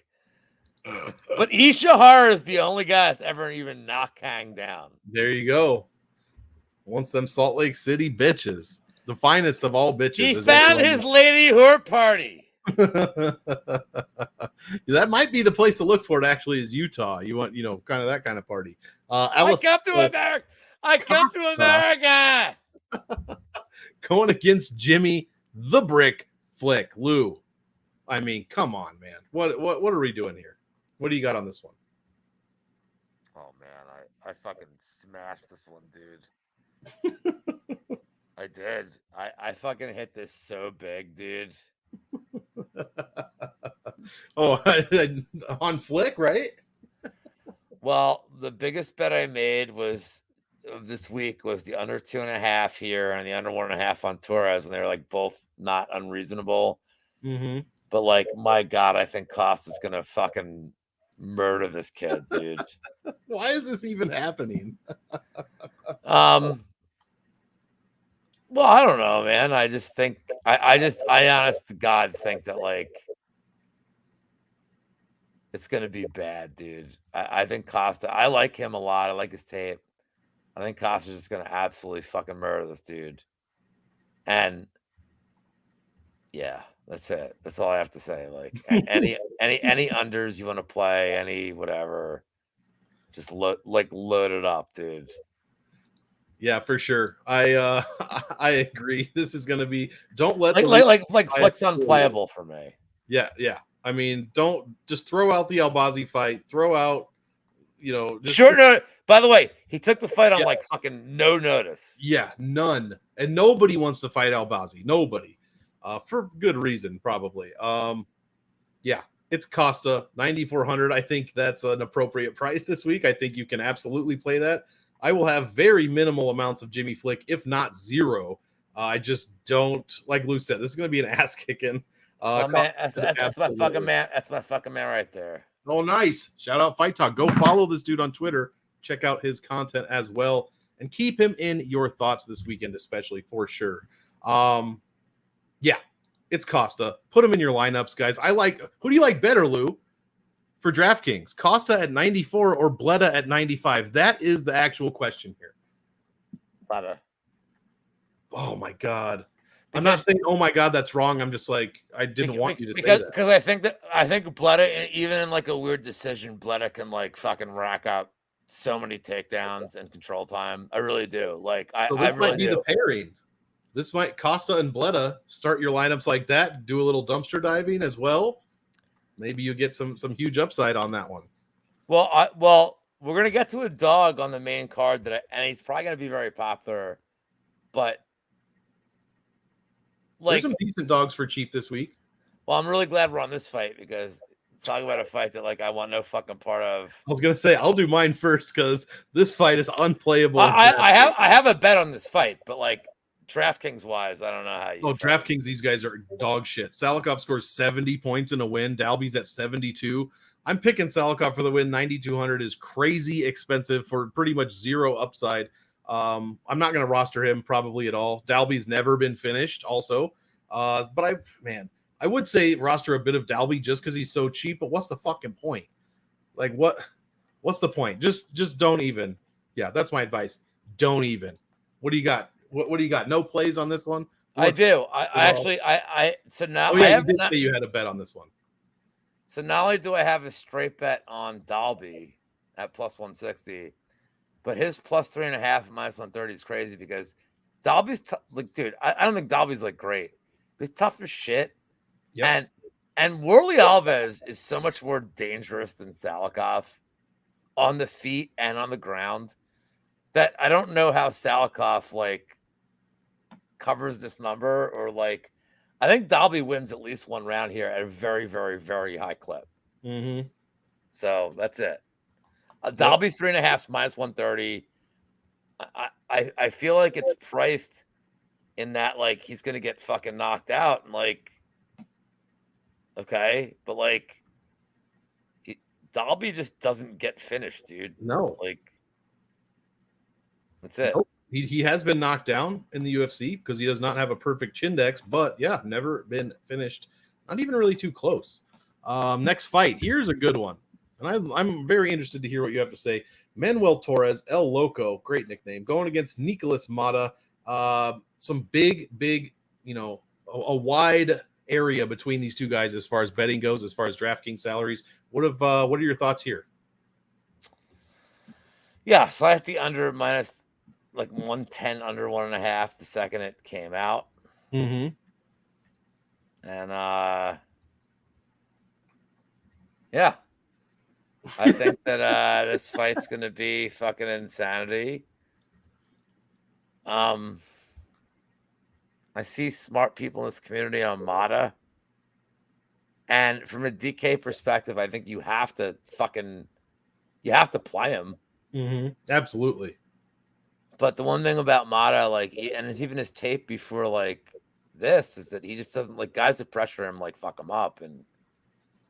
Ishihara is the only guy that's ever even knocked Kang down. There you go. Once them Salt Lake City bitches, the finest of all bitches. He found his lady whore party. That might be the place to look for it. Actually, is Utah. You want, kind of that kind of party. I come to America. I come to America. Going against Jimmy the Brick Flick. Lou, I mean, come on, man. What are we doing here? What do you got on this one? Oh man, I fucking smashed this one, dude. I did. I fucking hit this so big, dude. Oh, on Flick, right? Well, the biggest bet I made this week was the under 2.5 here and the under 1.5 on Torres, and they were like both not unreasonable. Mm-hmm. But like, my God, I think Costa's gonna fucking murder this kid, dude. Why is this even happening? Well, I don't know, man. I just think I honest to God think that like it's gonna be bad, dude. I think Costa. I like him a lot. I like his tape. I think Costa's just gonna absolutely fucking murder this dude. And yeah, that's it. That's all I have to say. Like any unders you want to play, any whatever, just load it up, dude. Yeah, for sure. I agree. This is gonna be. Don't let Flick's unplayable for me. Yeah. I mean, don't just throw out the Albazi fight. Throw out, just short notice. By the way, he took the fight on like fucking no notice. Yeah, none, and nobody wants to fight Albazi. Nobody, for good reason, probably. Yeah, it's Costa 9,400. I think that's an appropriate price this week. I think you can absolutely play that. I will have very minimal amounts of Jimmy Flick, if not zero. I just don't, like Lou said, this is going to be an ass kicking. That's my fucking man. That's my fucking man right there. Oh, nice. Shout out Fight Talk. Go follow this dude on Twitter. Check out his content as well. And keep him in your thoughts this weekend, especially, for sure. Yeah, it's Costa. Put him in your lineups, guys. Who do you like better, Lou, for DraftKings? Costa at 94 or Bleda at 95? That is the actual question here. Bleda. Oh, my God. I'm not saying, oh my God, that's wrong. I'm just like, I didn't want you to say that. Because I think Bleda, even in like a weird decision, Bleda can like fucking rack up so many takedowns and control time. I really do. Like, I really might be the pairing. This might Costa and Bleda start your lineups like that. Do a little dumpster diving as well. Maybe you get some huge upside on that one. Well, we're gonna get to a dog on the main card and he's probably gonna be very popular, but. There's some decent dogs for cheap this week. Well, I'm really glad we're on this fight because talking about a fight that like I want no fucking part of. I was gonna say I'll do mine first because this fight is unplayable. I have a bet on this fight, but like DraftKings wise, I don't know how you. Oh, DraftKings, these guys are dog shit. Salikov scores 70 points in a win. Dalby's at 72. I'm picking Salikov for the win. 9,200 is crazy expensive for pretty much zero upside. I'm not going to roster him probably at all. Dalby's never been finished also. But I would say roster a bit of Dalby just because he's so cheap. But what's the fucking point? Like, what's the point? Just don't even. Yeah, that's my advice. Don't even. What do you got? What do you got? No plays on this one? I do. So now you say you had a bet on this one. So not only do I have a straight bet on Dalby at plus 160, but his plus 3.5 at minus 130 is crazy because Dalby's like, dude, I don't think Dalby's like great. He's tough as shit. Yep. And Worley Alves is so much more dangerous than Salikov on the feet and on the ground that I don't know how Salikov like covers this number or like I think Dalby wins at least one round here at a very, very, very high clip. Mm-hmm. So that's it. Dalby 3.5 minus 130. I feel like it's priced in that like he's gonna get fucking knocked out and like okay, but like Dalby just doesn't get finished, dude. No. Like that's it. Nope. He has been knocked down in the UFC because he does not have a perfect Chindex, but yeah, never been finished. Not even really too close. Next fight. Here's a good one. And I'm very interested to hear what you have to say. Manuel Torres, El Loco, great nickname, going against Nicolas Mata. Some big, a wide area between these two guys as far as betting goes, as far as DraftKings salaries. What are your thoughts here? Yeah, so I had the under minus like 110 under 1.5 the second it came out. Mm-hmm. And yeah. I think that this fight's gonna be fucking insanity. I see smart people in this community on Mata. And from a DK perspective, I think you have to play him. Mm-hmm. Absolutely. But the one thing about Mata, like, and it's even his tape before like this, is that he just doesn't like guys that pressure him, like fuck him up. And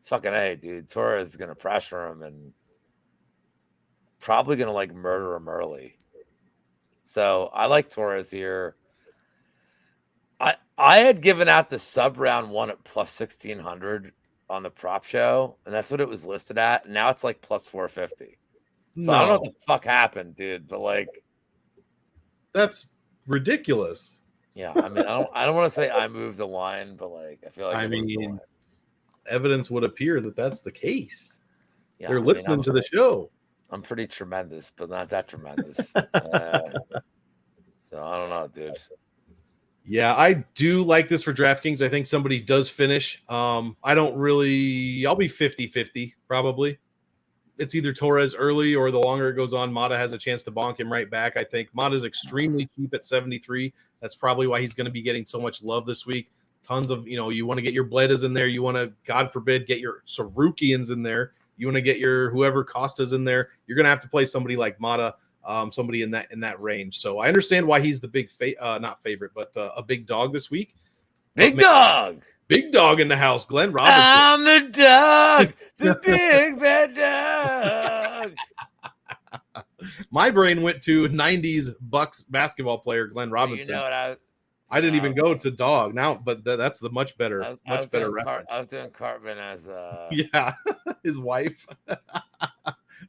fucking hey, dude, Torres is gonna pressure him and probably gonna like murder him early. So I like Torres here. I had given out the sub round one at plus 1,600 on the prop show, and that's what it was listed at. And now it's like plus 450. So I don't know what the fuck happened, dude, but like that's ridiculous. Yeah, I mean, I don't want to say I moved the line, but like I feel like I mean, evidence would appear that that's the case. Yeah, they're listening to the show. I'm pretty tremendous, but not that tremendous. So I don't know, dude. Yeah, I do like this for DraftKings. I think somebody does finish. I'll be 50-50 probably. It's either Torres early or the longer it goes on, Mata has a chance to bonk him right back. I think Mata's extremely cheap at 73. That's probably why he's going to be getting so much love this week. Tons of, you want to get your Bledas in there. You want to, God forbid, get your Sarukians in there. You want to get your whoever Costa's in there. You're going to have to play somebody like Mata. Somebody in that range. So I understand why he's the big not favorite, but a big dog this week. Big dog in the house. Glenn Robinson. I'm the dog, the big bad dog. My brain went to 90s Bucks basketball player Glenn Robinson. You know what I didn't even go to dog now, but that's the much better reference. I was doing Cartman as yeah, his wife.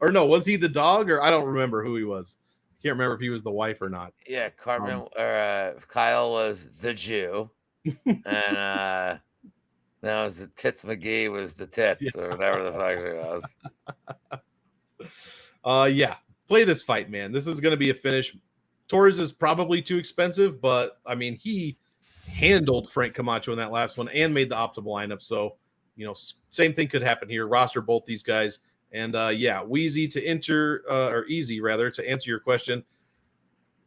Or no, was he the dog? Or I don't remember who he was. Can't remember if he was the wife or not. Yeah, Cartman or Kyle was the Jew, and that was the Tits McGee was the tits or whatever the fuck it was. Yeah, play this fight, man. This is going to be a finish. Torres is probably too expensive, but I mean he handled Frank Camacho in that last one and made the optimal lineup. So same thing could happen here. Roster both these guys. And easy to answer your question.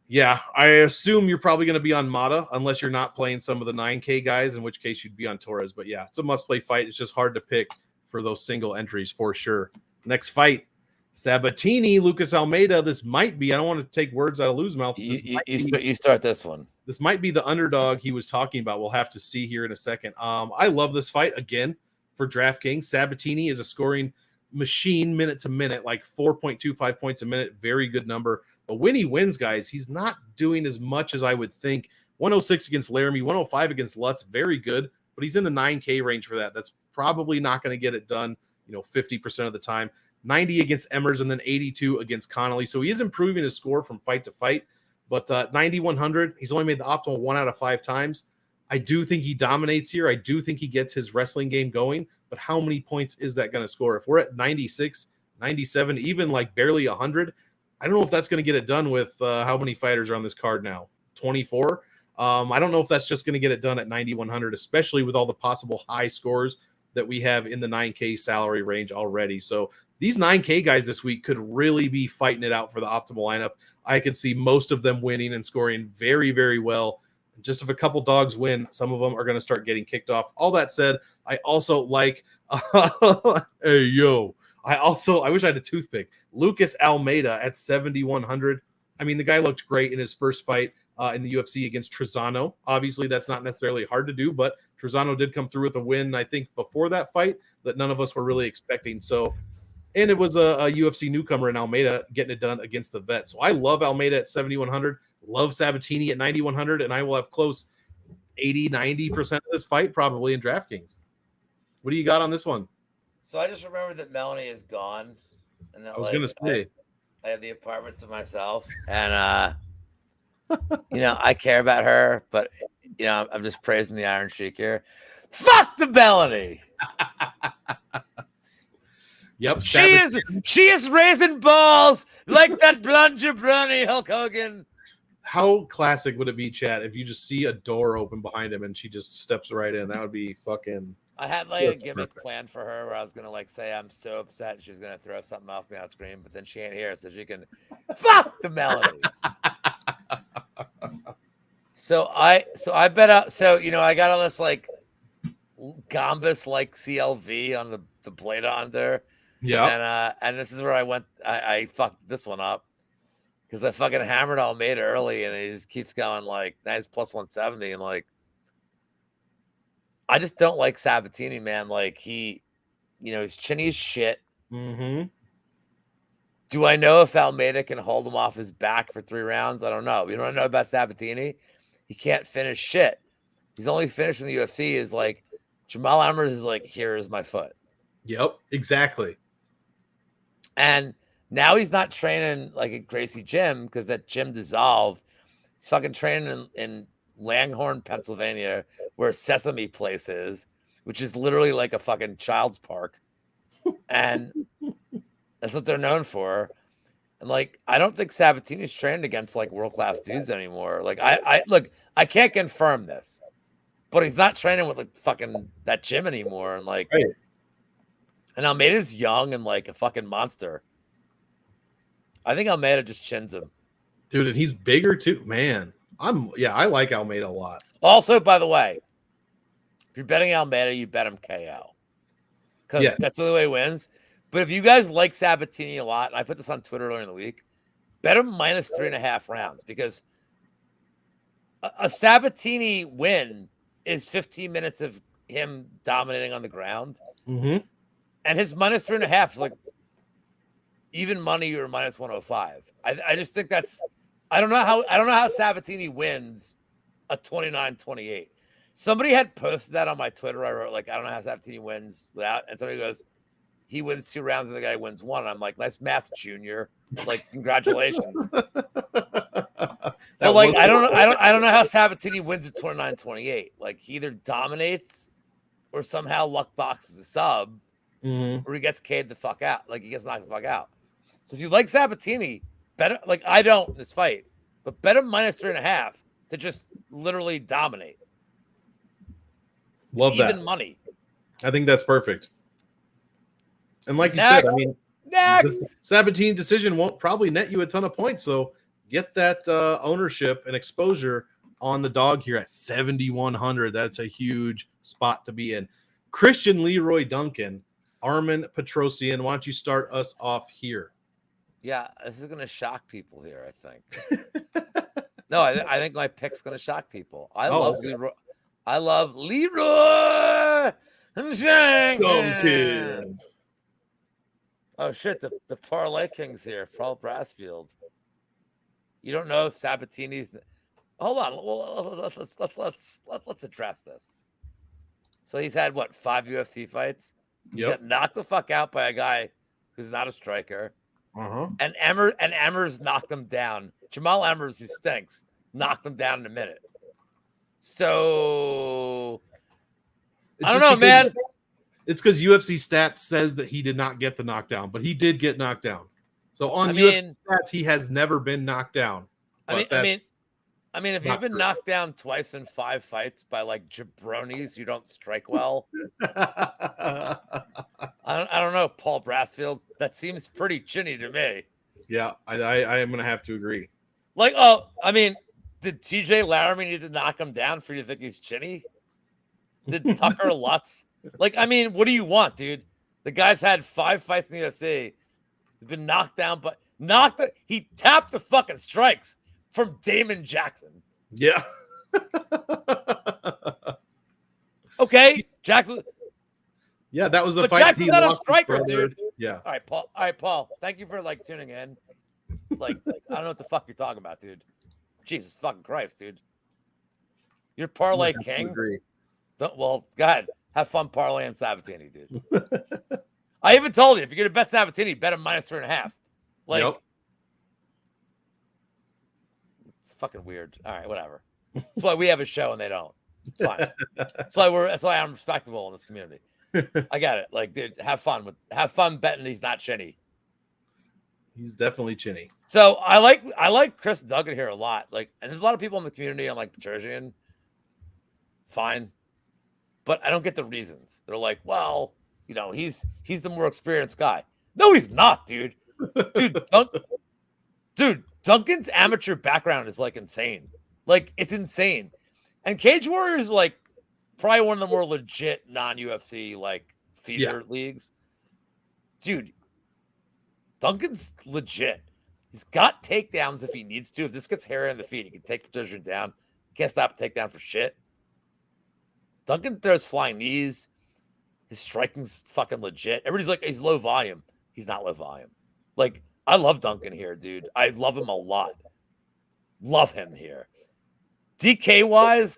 Yeah, I assume you're probably going to be on Mata unless you're not playing some of the 9K guys, in which case you'd be on Torres. But yeah, it's a must-play fight. It's just hard to pick for those single entries for sure. Next fight, Sabatini, Lucas Almeida. This might be, I don't want to take words out of Lou's mouth. You start this one. This might be the underdog he was talking about. We'll have to see here in a second. I love this fight again for DraftKings. Sabatini is a scoring machine minute to minute, like 4.25 points a minute. Very good number. But when he wins, guys, he's not doing as much as I would think. 106 against Laramie, 105 against Lutz. Very good. But he's in the 9K range for that. That's probably not going to get it done, 50% of the time. 90 against Emmers and then 82 against Connolly. So he is improving his score from fight to fight. But 9,100, he's only made the optimal 1 out of 5 times. I do think he dominates here. I do think he gets his wrestling game going. But how many points is that going to score? If we're at 96, 97, even like barely 100, I don't know if that's going to get it done with how many fighters are on this card now? 24? I don't know if that's just going to get it done at 9,100, especially with all the possible high scores that we have in the 9K salary range already. So these 9K guys this week could really be fighting it out for the optimal lineup. I could see most of them winning and scoring very, very well. Just if a couple dogs win, some of them are going to start getting kicked off. All that said, I also like I wish I had a toothpick. Lucas Almeida at 7,100. I mean, the guy looked great in his first fight. in the UFC against Trezano. Obviously, that's not necessarily hard to do, but Trezano did come through with a win, I think, before that fight that none of us were really expecting. So, and it was a UFC newcomer in Almeida getting it done against the vet. So I love Almeida at 7,100, love Sabatini at 9,100, and I will have close 80-90% of this fight probably in DraftKings. What do you got on this one? So I just remembered that Melanie is gone, and that I was gonna say I have the apartment to myself, and I care about her, but I'm just praising the Iron Sheik here. Fuck the Melanie. Yep, she is raising balls like that blonde jabroni Hulk Hogan. How classic would it be, Chad, if you just see a door open behind him and she just steps right in? That would be fucking. I had a gimmick planned for her where I was gonna say I'm so upset and she was gonna throw something off me on screen, but then she ain't here, so she can fuck the Melanie. So I bet out. So I got on this Gombus CLV on the blade on there. Yeah. And this is where I went. I fucked this one up because I fucking hammered Almeida early, and he just keeps going nice plus 170, and I just don't like Sabatini, man. He's chinny as shit. Mm-hmm. Do I know if Almeida can hold him off his back for 3 rounds? I don't know. You don't know about Sabatini? He can't finish shit. He's only finished in the UFC is Jamal Amers is here is my foot. Yep, exactly. And now he's not training at Gracie Gym because that gym dissolved. He's fucking training in Langhorne, Pennsylvania, where Sesame Place is, which is literally like a fucking child's park. And that's what they're known for. And I don't think Sabatini's trained against world-class dudes anymore. I can't confirm this, but he's not training with fucking that gym anymore. And right. And Almeida's young and a fucking monster. I think Almeida just chins him. Dude, and he's bigger too. Man, I like Almeida a lot. Also, by the way, if you're betting Almeida, you bet him KO. Because that's the only way he wins. But if you guys like Sabatini a lot, and I put this on Twitter earlier in the week, bet him minus 3.5 rounds because a Sabatini win is 15 minutes of him dominating on the ground. Mm-hmm. And his minus 3.5 is even money or minus 105. I just think that's I don't know how Sabatini wins a 29-28. Somebody had posted that on my Twitter. I wrote I don't know how Sabatini wins without, and somebody goes, he wins 2 rounds and the guy wins 1. I'm like, nice math, Junior. Congratulations. But I don't know how Sabatini wins at 29-28. He either dominates or somehow luck boxes a sub, or he gets K'd the fuck out. He gets knocked the fuck out. So if you like Sabatini, bet I don't in this fight, but bet him minus 3.5 to just literally dominate. Love that. Even money. I think that's perfect. And like you said, next Sabatini decision won't probably net you a ton of points. So get that ownership and exposure on the dog here at 7,100. That's a huge spot to be in. Christian Leroy Duncan, Armen Petrosian. Why don't you start us off here? Yeah, this is going to shock people here, I think. No, I think my pick's going to shock people. I love Leroy Duncan. Oh shit! The parlay king's here, Paul Brassfield. You don't know if Sabatini's. Hold on. Well, let's address this. So he's had 5 UFC fights. He got knocked the fuck out by a guy who's not a striker. And Emmers knocked him down. Jamal Emmers, who stinks, knocked him down in a minute. So I don't know, man. It's because UFC stats says that he did not get the knockdown, but he did get knocked down. So on UFC stats, he has never been knocked down. I mean, if you've been knocked down twice in 5 fights by jabronis who don't strike well, I don't know, Paul Brassfield. That seems pretty chinny to me. Yeah, I am gonna have to agree. Did TJ Laramie need to knock him down for you to think he's chinny? Did Tucker Lutz? What do you want, dude? The guy's had 5 fights in the UFC. He's been knocked down, but he tapped the fucking strikes from Damon Jackson. Yeah. Okay, Jackson. Yeah, that was the But fight Jackson's he not a lost his striker, brother. dude. Yeah. All right, Paul. All right, Paul. Thank you for like tuning in. Like, I don't know what the fuck you're talking about, dude. Jesus fucking Christ, dude. You're I parlay have to king. agree. Well, go ahead. Have fun parlaying Sabatini, dude. I even told you if you're gonna bet Sabatini, bet him -3.5. Like, Yep. it's fucking weird. All right, whatever. That's why we have a show and they don't. It's fine. That's why I'm respectable in this community. I got it. Like, dude, have fun betting he's not chinny. He's definitely chinny. So I like Chris Duggan here a lot. Like, and there's a lot of people in the community on like Petrosian. Fine. But I don't get the reasons. They're like, well, you know, he's the more experienced guy. No, he's not, dude. Dude, Duncan's amateur background is like insane. Like, it's insane. And Cage Warrior is like probably one of the more legit non-UFC like feeder leagues. Dude, Duncan's legit. He's got takedowns if he needs to. If this gets hairy on the feet, he can take Petrosian down. Can't stop a takedown for shit. Duncan throws flying knees. His striking's fucking legit. Everybody's like, he's low volume. He's not low volume. Like, I love Duncan here, dude. I love him a lot. Love him here. DK wise,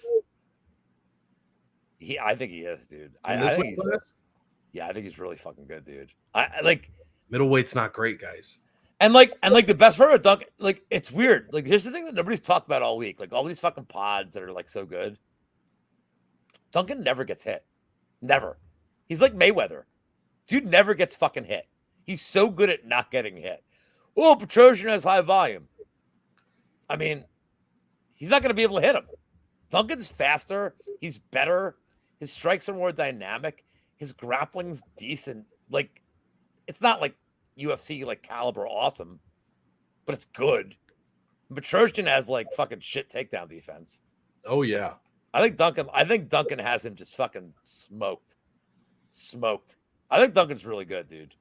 I think he is, dude. I think he's really fucking good, dude. I like middleweight's not great, guys. And the best part about Duncan, like, it's weird. Like, here's the thing that nobody's talked about all week. Like, all these fucking pods that are like so good. Duncan never gets hit. Never. He's like Mayweather. Dude never gets fucking hit. He's so good at not getting hit. Oh, Petrosian has high volume. I mean, he's not going to be able to hit him. Duncan's faster. He's better. His strikes are more dynamic. His grappling's decent. Like, it's not like UFC like caliber awesome, but it's good. Petrosian has like fucking shit takedown defense. Oh yeah. I think Duncan has him just fucking smoked. I think Duncan's really good, dude.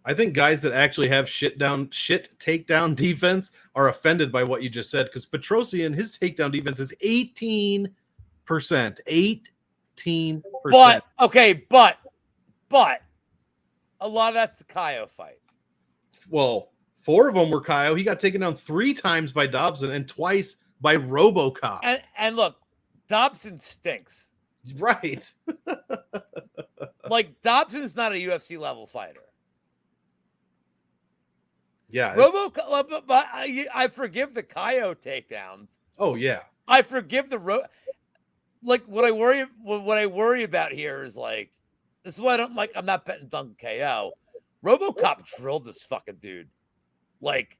I think guys that actually have shit takedown defense are offended by what you just said, because Petrosian, his takedown defense is 18%. 18%. But a lot of that's the Kaio fight. Well, 4 of them were Kaio. He got taken down 3 times by Dobson and twice by RoboCop. And look, Dobson stinks. Right. Like, Dobson's not a UFC level fighter. Yeah. RoboCop, but I forgive the Kaio takedowns. Oh yeah. I forgive the like what I worry about here is like, this is why I'm not betting Duncan KO. RoboCop drilled this fucking dude. Like,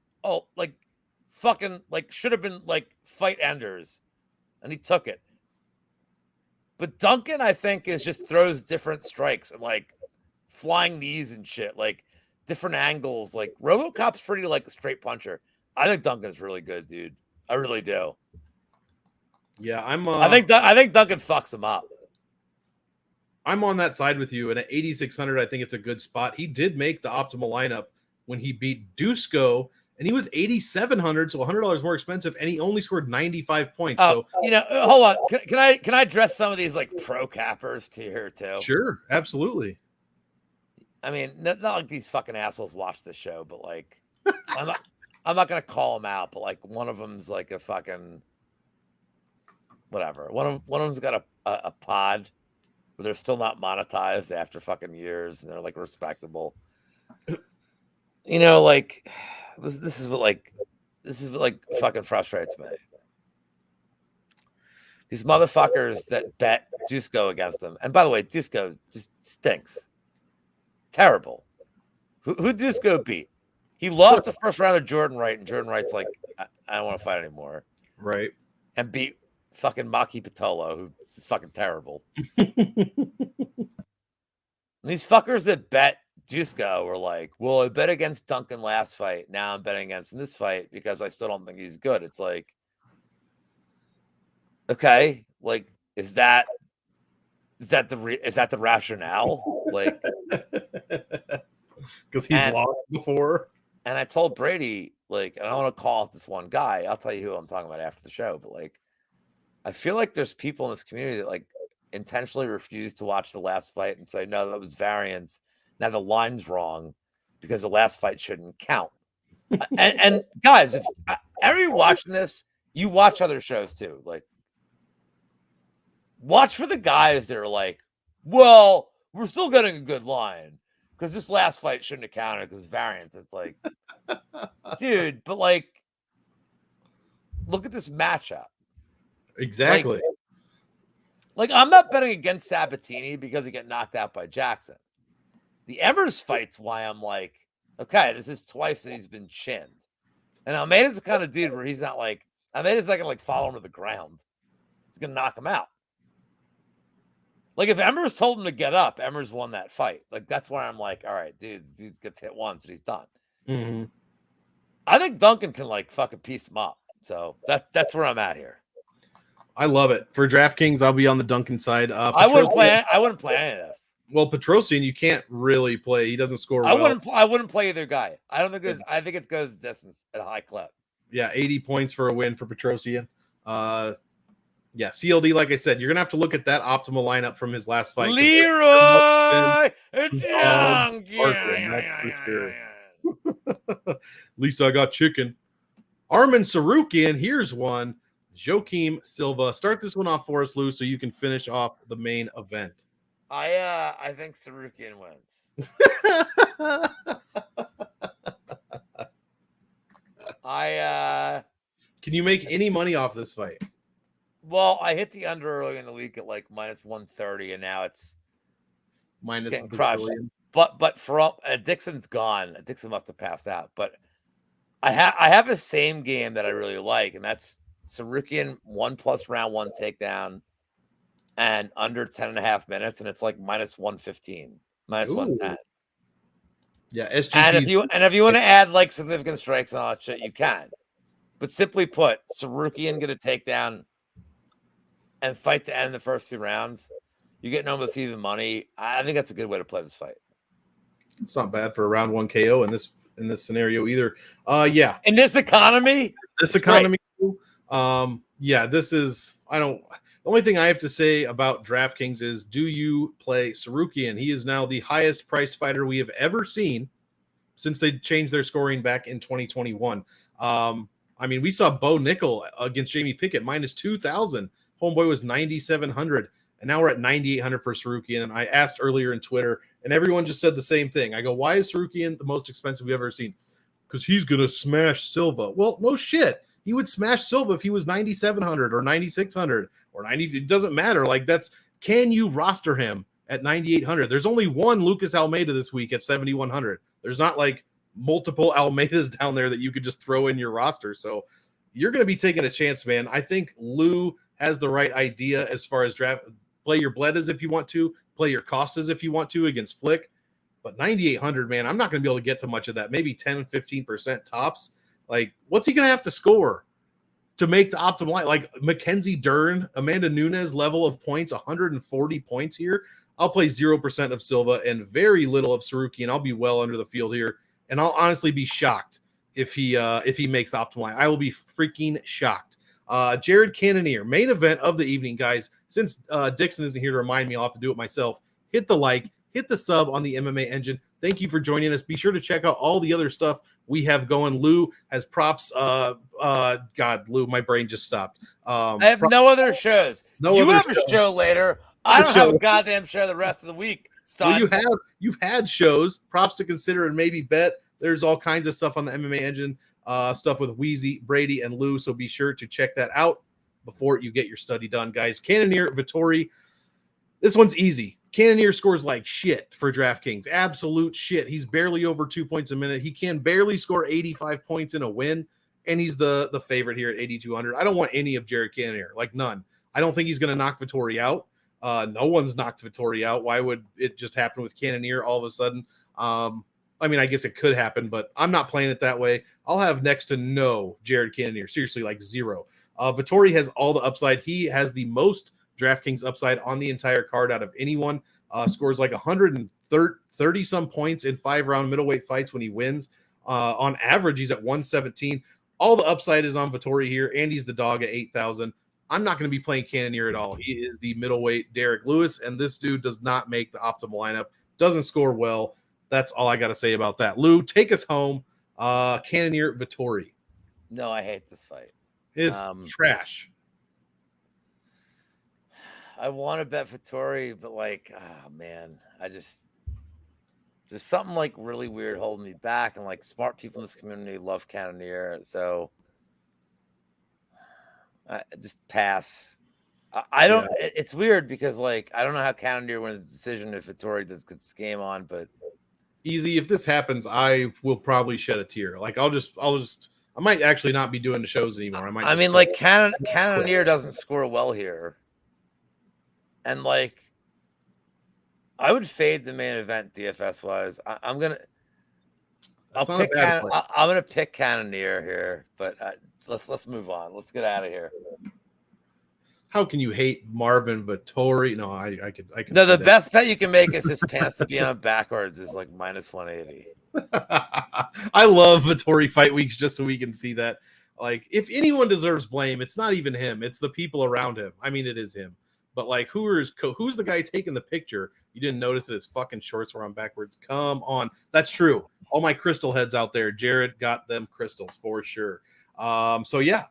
fucking, like, should have been like fight enders. And he took it. But Duncan, I think, just throws different strikes and like flying knees and shit, like different angles. Like, RoboCop's pretty like a straight puncher. I think Duncan's really good, dude. I really do. Yeah, I think Duncan fucks him up. I'm on that side with you, and at 8,600, I think it's a good spot. He did make the optimal lineup when he beat Dusko, and he was 8,700, so $100 more expensive, and he only scored 95 points. So, you know, hold on. Can I address some of these like pro cappers to here too? Sure, absolutely. I mean, not like these fucking assholes watch this show, but like, I'm not gonna call them out, but like one of them's like a fucking whatever. One of them's got a pod where they're still not monetized after fucking years, and they're like respectable. You know, like this is what fucking frustrates me. These motherfuckers that bet Dusko against them, and by the way, Dusko just stinks. Terrible. Who Dusko beat? He lost the first round of Jordan Wright, and Jordan Wright's like, I don't want to fight anymore. Right. And beat fucking Maki Pitolo, who's fucking terrible. These fuckers that bet Dusko were like, well, I bet against Duncan last fight. Now I'm betting against him this fight because I still don't think he's good. It's like, okay, like, is that the rationale? Like, because he's lost before. And I told Brady, like, and I don't want to call out this one guy. I'll tell you who I'm talking about after the show, but like, I feel like there's people in this community that like intentionally refuse to watch the last fight and say, no, that was variance. Now the line's wrong because the last fight shouldn't count. And guys, if are you watching this, you watch other shows too. Like, watch for the guys that are like, well, we're still getting a good line because this last fight shouldn't have counted because variance. It's like, dude, but like, look at this matchup. Exactly. Like, I'm not betting against Sabatini because he got knocked out by Jackson. The Evers fight's why I'm like, okay, this is twice that he's been chinned. And Almeida's the kind of dude where he's not like, Almeida's not gonna like follow him to the ground. He's gonna knock him out. Like, if Emmers told him to get up, Emmers won that fight. Like, that's why I'm like, all right, dude gets hit once and he's done. Mm-hmm. I think Duncan can like fucking piece him up. So that's where I'm at here. I love it. For DraftKings, I'll be on the Duncan side. I wouldn't play any of this. Well, Petrosian, you can't really play. He doesn't score well. I wouldn't play either guy. I don't think there's. I think it's because distance at a high clip. Yeah, 80 points for a win for Petrosian. Yeah, CLD, like I said, you're gonna have to look at that optimal lineup from his last fight. Leroy At least I got chicken. Arman Sarukian, here's one. Joaquim Silva. Start this one off for us, Lou, so you can finish off the main event. I think Sarukian wins. Can you make any money off this fight? Well, I hit the under earlier in the week at like minus 130, and now it's minus crushed. But for all Dixon's gone. Dixon must have passed out. But I have a same game that I really like, and that's Sarukian 1+ round 1 takedown and under 10.5 minutes, and it's like minus 115, minus 110. Yeah, SGP. And if you want to add like significant strikes and all that shit, you can. But simply put, Sarukian get a takedown and fight to end the first 2 rounds. You're getting almost even money. I think that's a good way to play this fight. It's not bad for a round 1 KO in this scenario either. Yeah. In this economy? Yeah, this is the only thing I have to say about DraftKings is, do you play Sarukian? He is now the highest priced fighter we have ever seen since they changed their scoring back in 2021. I mean, we saw Bo Nickel against Jamie Pickett minus 2,000. Homeboy was 9,700, and now we're at 9,800 for Sarukian. And I asked earlier in Twitter, and everyone just said the same thing. I go, why is Sarukian the most expensive we've ever seen? Because he's going to smash Silva. Well, no shit. He would smash Silva if he was 9,700 or 9,600 or 90. It doesn't matter. Like, can you roster him at 9,800? There's only one Lucas Almeida this week at 7,100. There's not like multiple Almeidas down there that you could just throw in your roster. So you're going to be taking a chance, man. I think Lou has the right idea as far as draft. Play your Bledas if you want to. Play your Costas if you want to against Flick. But 9,800, man, I'm not going to be able to get to much of that. Maybe 10, 15% tops. Like, what's he going to have to score to make the optimal line? Like Mackenzie Dern, Amanda Nunes level of points, 140 points here. I'll play 0% of Silva and very little of Sarukian. I'll be well under the field here. And I'll honestly be shocked if he makes the optimal line. I will be freaking shocked. Jared Cannonier, main event of the evening, guys. Since Dixon isn't here to remind me, I'll have to do it myself. Hit the like, hit the sub on the MMA Engine. Thank you for joining us. Be sure to check out all the other stuff we have going. Lou has props. God, Lou, my brain just stopped. I have no other shows. You have a show later. I don't have a goddamn show the rest of the week. Son. Well, you've had shows. Props to consider and maybe bet. There's all kinds of stuff on the MMA Engine. Stuff with Wheezy, Brady, and Lou. So be sure to check that out before you get your study done, guys. Cannonier, Vittori. This one's easy. Cannonier scores like shit for DraftKings. Absolute shit. He's barely over 2 points a minute. He can barely score 85 points in a win, and he's the favorite here at 8,200. I don't want any of Jared Cannonier, like none. I don't think he's going to knock Vittori out. No one's knocked Vittori out. Why would it just happen with Cannonier all of a sudden? I mean, I guess it could happen, but I'm not playing it that way. I'll have next to no Jared Cannonier. Seriously, like 0. Vittori has all the upside. He has the most DraftKings upside on the entire card out of anyone. Scores like 130 some points in 5-round middleweight fights when he wins. On average, he's at 117. All the upside is on Vittori here, and he's the dog at 8,000. I'm not going to be playing Cannonier at all. He is the middleweight Derek Lewis, and this dude does not make the optimal lineup, doesn't score well. That's all I got to say about that. Lou, take us home. Cannonier Vettori. No, I hate this fight. It's trash. I want to bet Vettori, but like, oh man, there's something like really weird holding me back, and like smart people in this community love Cannonier, so I just pass. I don't. Yeah. It's weird because like I don't know how Cannonier wins the decision if Vettori does get this game on, but easy. If this happens, I will probably shed a tear. Like I might actually not be doing the shows anymore. I mean, like Cannonier doesn't score well here, and like I would fade the main event DFS wise. I'm gonna pick Cannonier here, but let's move on. Let's get out of here. How can you hate Marvin Vettori? No, I could. No, the best bet you can make is his pants to be on backwards is like minus 180. I love Vettori fight weeks just so we can see that. Like, if anyone deserves blame, it's not even him. It's the people around him. I mean, it is him. But like, who's the guy taking the picture? You didn't notice that his fucking shorts were on backwards. Come on, that's true. All my crystal heads out there, Jared got them crystals for sure. So yeah.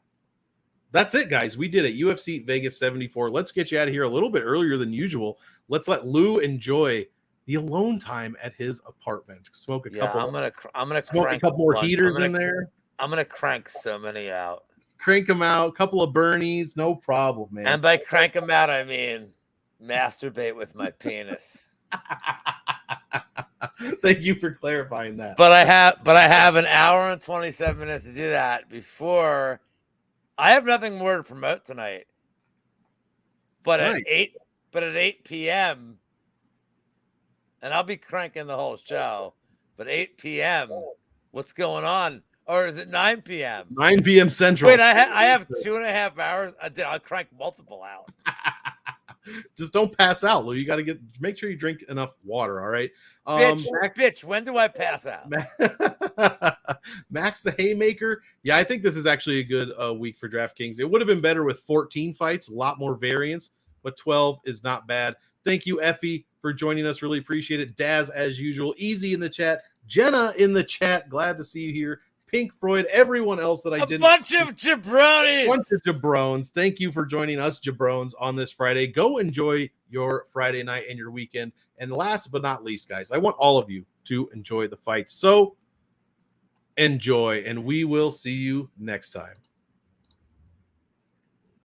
That's it, guys. We did it. UFC Vegas 74. Let's get you out of here a little bit earlier than usual. Let's let Lou enjoy the alone time at his apartment. Smoke a couple. I'm gonna smoke crank a couple more heaters in there. I'm gonna crank so many out. Crank them out. Couple of Bernies, no problem, man. And by crank them out, I mean masturbate with my penis. Thank you for clarifying that. But I have an hour and 27 minutes to do that before. I have nothing more to promote tonight. But nice. at 8 p.m. and I'll be cranking the whole show. But 8 p.m. what's going on? Or is it 9 p.m.? 9 p.m. Central. Wait, I have 2.5 hours. I'll crank multiple out. Just don't pass out, Lou. You got to make sure you drink enough water. All right, bitch. When do I pass out? Max the Haymaker. Yeah, I think this is actually a good week for DraftKings. It would have been better with 14 fights, a lot more variance, but 12 is not bad. Thank you, Effie, for joining us. Really appreciate it. Daz, as usual. Easy in the chat. Jenna in the chat. Glad to see you here. Pink Freud, everyone else that I didn't. A bunch of jabronis. Bunch of jabrones. Thank you for joining us, jabrones, on this Friday. Go enjoy your Friday night and your weekend. And last but not least, guys, I want all of you to enjoy the fight. So enjoy, and we will see you next time.